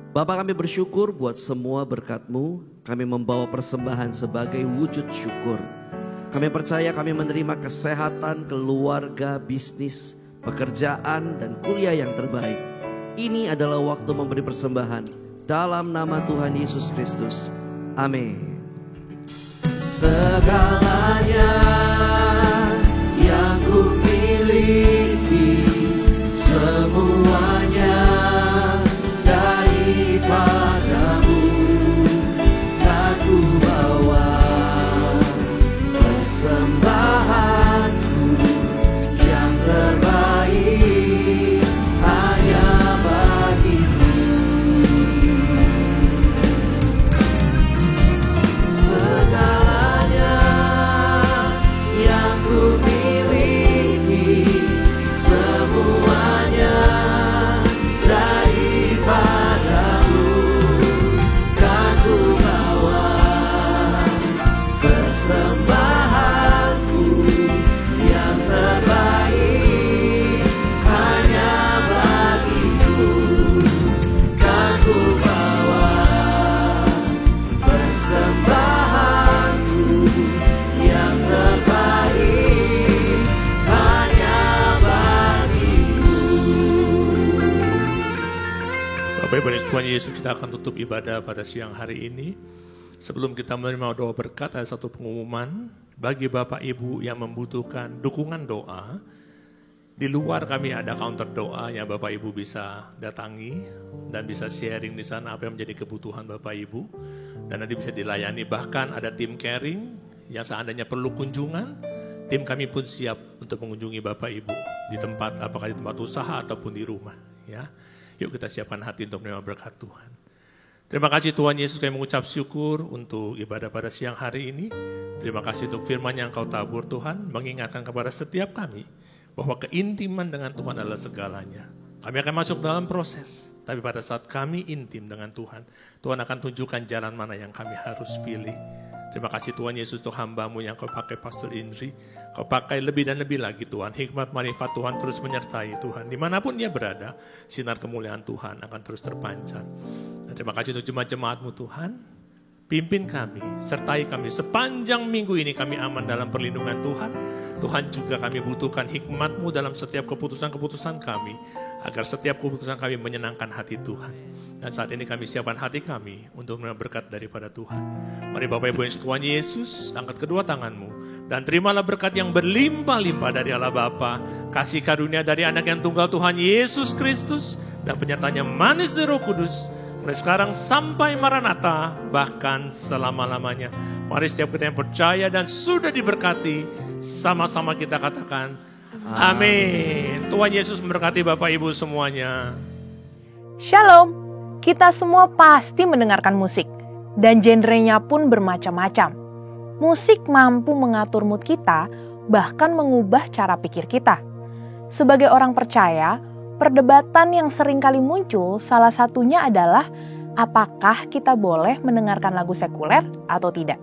Bapa, kami bersyukur buat semua berkat-Mu. Kami membawa persembahan sebagai wujud syukur. Kami percaya kami menerima kesehatan, keluarga, bisnis, pekerjaan, dan kuliah yang terbaik. Ini adalah waktu memberi persembahan dalam nama Tuhan Yesus Kristus. Amin. Segalanya yang ku miliki, semuanya daripadamu, dan ku bawa persembahanku yang terbaik hanya bagimu. Segalanya yang ku miliki, Bapak Ibu Tuhan Yesus, kita akan tutup ibadah pada siang hari ini. Sebelum kita menerima doa berkat, ada satu pengumuman bagi Bapak Ibu yang membutuhkan dukungan doa. Di luar kami ada counter doa yang Bapak Ibu bisa datangi dan bisa sharing di sana apa yang menjadi kebutuhan Bapak Ibu, dan nanti bisa dilayani. Bahkan ada tim caring yang seandainya perlu kunjungan, tim kami pun siap untuk mengunjungi Bapak Ibu di tempat, apakah di tempat usaha ataupun di rumah. Ya, yuk kita siapkan hati untuk menerima berkat Tuhan. Terima kasih Tuhan Yesus, kami mengucap syukur untuk ibadah pada siang hari ini. Terima kasih untuk firman yang Kau tabur Tuhan, mengingatkan kepada setiap kami bahwa keintiman dengan Tuhan adalah segalanya. Kami akan masuk dalam proses, tapi pada saat kami intim dengan Tuhan, Tuhan akan tunjukkan jalan mana yang kami harus pilih. Terima kasih Tuhan Yesus untuk hamba-Mu yang Kau pakai Pastor Indri. Kau pakai lebih dan lebih lagi Tuhan. Hikmat marifat Tuhan terus menyertai Tuhan. Dimanapun dia berada, sinar kemuliaan Tuhan akan terus terpancar. Dan terima kasih untuk jemaat-jemaat-Mu Tuhan. Pimpin kami, sertai kami sepanjang minggu ini, kami aman dalam perlindungan Tuhan. Tuhan juga kami butuhkan hikmat-Mu dalam setiap keputusan-keputusan kami, agar setiap keputusan kami menyenangkan hati Tuhan. Dan saat ini kami siapkan hati kami untuk menerima berkat daripada Tuhan. Mari Bapak Ibu Tuhan Yesus, angkat kedua tanganmu dan terimalah berkat yang berlimpah-limpah dari Allah Bapa, kasih karunia dari Anak yang tunggal Tuhan Yesus Kristus, dan penyertaannya manis dari Roh Kudus, mulai sekarang sampai Maranatha, bahkan selama-lamanya. Mari setiap kita yang percaya dan sudah diberkati, sama-sama kita katakan amin. Tuhan Yesus memberkati Bapak Ibu semuanya. Shalom. Kita semua pasti mendengarkan musik, dan genrenya pun bermacam-macam. Musik mampu mengatur mood kita, bahkan mengubah cara pikir kita. Sebagai orang percaya, perdebatan yang sering kali muncul salah satunya adalah apakah kita boleh mendengarkan lagu sekuler atau tidak.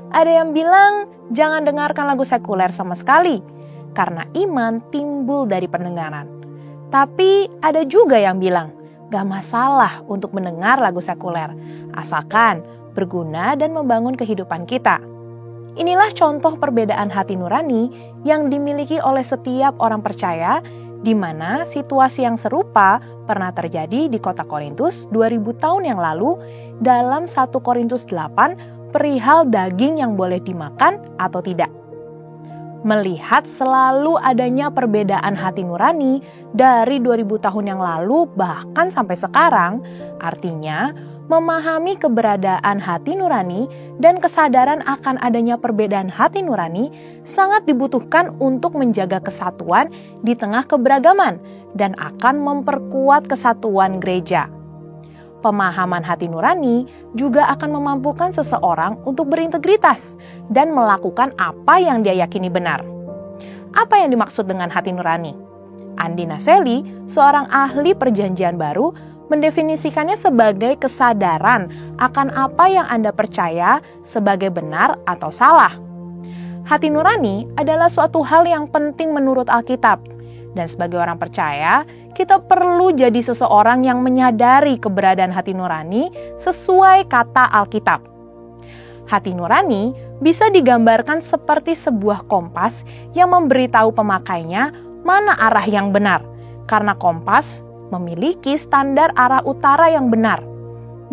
Ada yang bilang jangan dengarkan lagu sekuler sama sekali, karena iman timbul dari pendengaran. Tapi ada juga yang bilang gak masalah untuk mendengar lagu sekuler, asalkan berguna dan membangun kehidupan kita. Inilah contoh perbedaan hati nurani yang dimiliki oleh setiap orang percaya, di mana situasi yang serupa pernah terjadi di kota Korintus 2000 tahun yang lalu dalam 1 Korintus 8 perihal daging yang boleh dimakan atau tidak. Melihat selalu adanya perbedaan hati nurani dari 2000 tahun yang lalu bahkan sampai sekarang, artinya memahami keberadaan hati nurani dan kesadaran akan adanya perbedaan hati nurani sangat dibutuhkan untuk menjaga kesatuan di tengah keberagaman dan akan memperkuat kesatuan gereja. Pemahaman hati nurani juga akan memampukan seseorang untuk berintegritas dan melakukan apa yang dia yakini benar. Apa yang dimaksud dengan hati nurani? Andi Naseli, seorang ahli perjanjian baru, mendefinisikannya sebagai kesadaran akan apa yang Anda percaya sebagai benar atau salah. Hati nurani adalah suatu hal yang penting menurut Alkitab. Dan sebagai orang percaya, kita perlu jadi seseorang yang menyadari keberadaan hati nurani sesuai kata Alkitab. Hati nurani bisa digambarkan seperti sebuah kompas yang memberitahu pemakainya mana arah yang benar, karena kompas memiliki standar arah utara yang benar.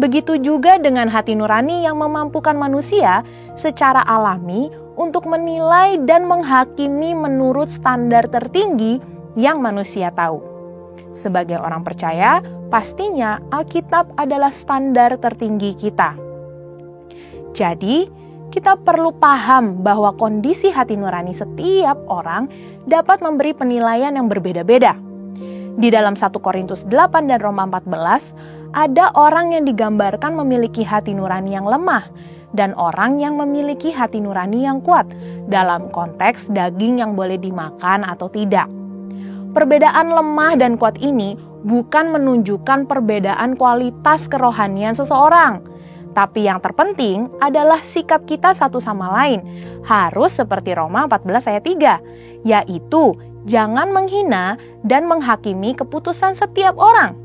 Begitu juga dengan hati nurani yang memampukan manusia secara alami untuk menilai dan menghakimi menurut standar tertinggi yang manusia tahu. Sebagai orang percaya, pastinya Alkitab adalah standar tertinggi kita. Jadi, kita perlu paham bahwa kondisi hati nurani setiap orang dapat memberi penilaian yang berbeda-beda. Di dalam 1 Korintus 8 dan Roma 14, ada orang yang digambarkan memiliki hati nurani yang lemah dan orang yang memiliki hati nurani yang kuat dalam konteks daging yang boleh dimakan atau tidak. Perbedaan lemah dan kuat ini bukan menunjukkan perbedaan kualitas kerohanian seseorang. Tapi yang terpenting adalah sikap kita satu sama lain. Harus seperti Roma 14 ayat 3, yaitu jangan menghina dan menghakimi keputusan setiap orang.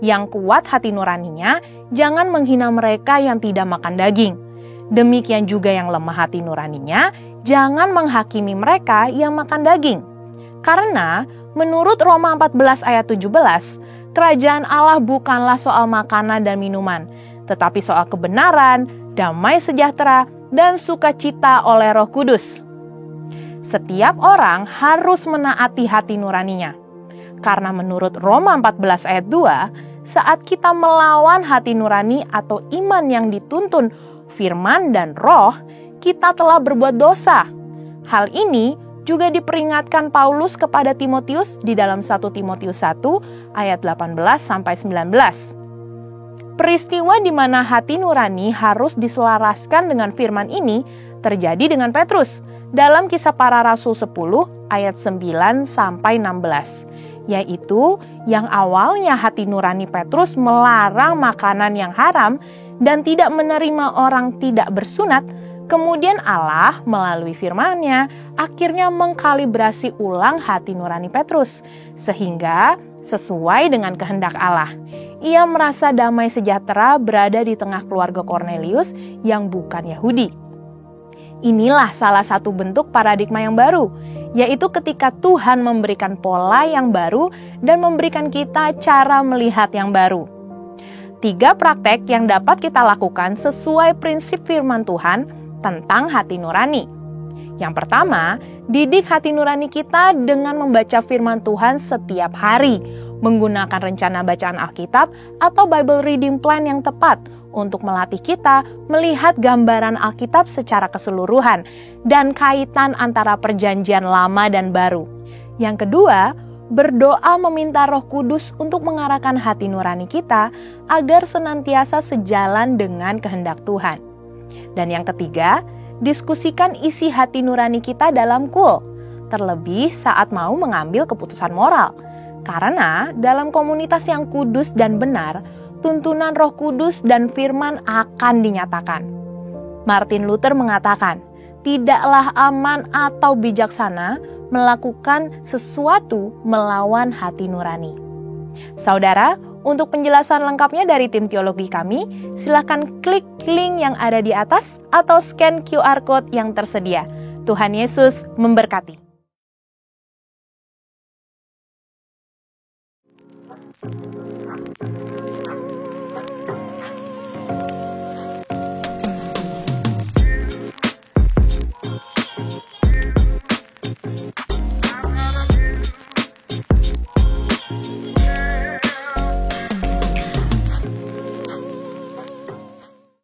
Yang kuat hati nuraninya, jangan menghina mereka yang tidak makan daging. Demikian juga yang lemah hati nuraninya, jangan menghakimi mereka yang makan daging. Karena menurut Roma 14 ayat 17, kerajaan Allah bukanlah soal makanan dan minuman, tetapi soal kebenaran, damai sejahtera, dan sukacita oleh Roh Kudus. Setiap orang harus menaati hati nuraninya. Karena menurut Roma 14 ayat 2, saat kita melawan hati nurani atau iman yang dituntun firman dan roh, kita telah berbuat dosa. Hal ini juga diperingatkan Paulus kepada Timotius di dalam 1 Timotius 1 ayat 18-19. Peristiwa di mana hati nurani harus diselaraskan dengan firman ini terjadi dengan Petrus dalam Kisah Para Rasul 10 ayat 9-16, yaitu yang awalnya hati nurani Petrus melarang makanan yang haram dan tidak menerima orang tidak bersunat. Kemudian Allah melalui firman-Nya akhirnya mengkalibrasi ulang hati nurani Petrus sehingga sesuai dengan kehendak Allah. Ia merasa damai sejahtera berada di tengah keluarga Kornelius yang bukan Yahudi. Inilah salah satu bentuk paradigma yang baru, yaitu ketika Tuhan memberikan pola yang baru dan memberikan kita cara melihat yang baru. 3 praktek yang dapat kita lakukan sesuai prinsip firman Tuhan tentang hati nurani. Yang pertama, didik hati nurani kita dengan membaca firman Tuhan setiap hari, menggunakan rencana bacaan Alkitab atau Bible Reading Plan yang tepat untuk melatih kita melihat gambaran Alkitab secara keseluruhan dan kaitan antara perjanjian lama dan baru. Yang kedua, berdoa meminta Roh Kudus untuk mengarahkan hati nurani kita agar senantiasa sejalan dengan kehendak Tuhan. Dan yang ketiga, diskusikan isi hati nurani kita dalam KUL, terlebih saat mau mengambil keputusan moral. Karena dalam komunitas yang kudus dan benar, tuntunan Roh Kudus dan firman akan dinyatakan. Martin Luther mengatakan, tidaklah aman atau bijaksana melakukan sesuatu melawan hati nurani. Saudara, untuk penjelasan lengkapnya dari tim teologi kami, silakan klik link yang ada di atas atau scan QR Code yang tersedia. Tuhan Yesus memberkati.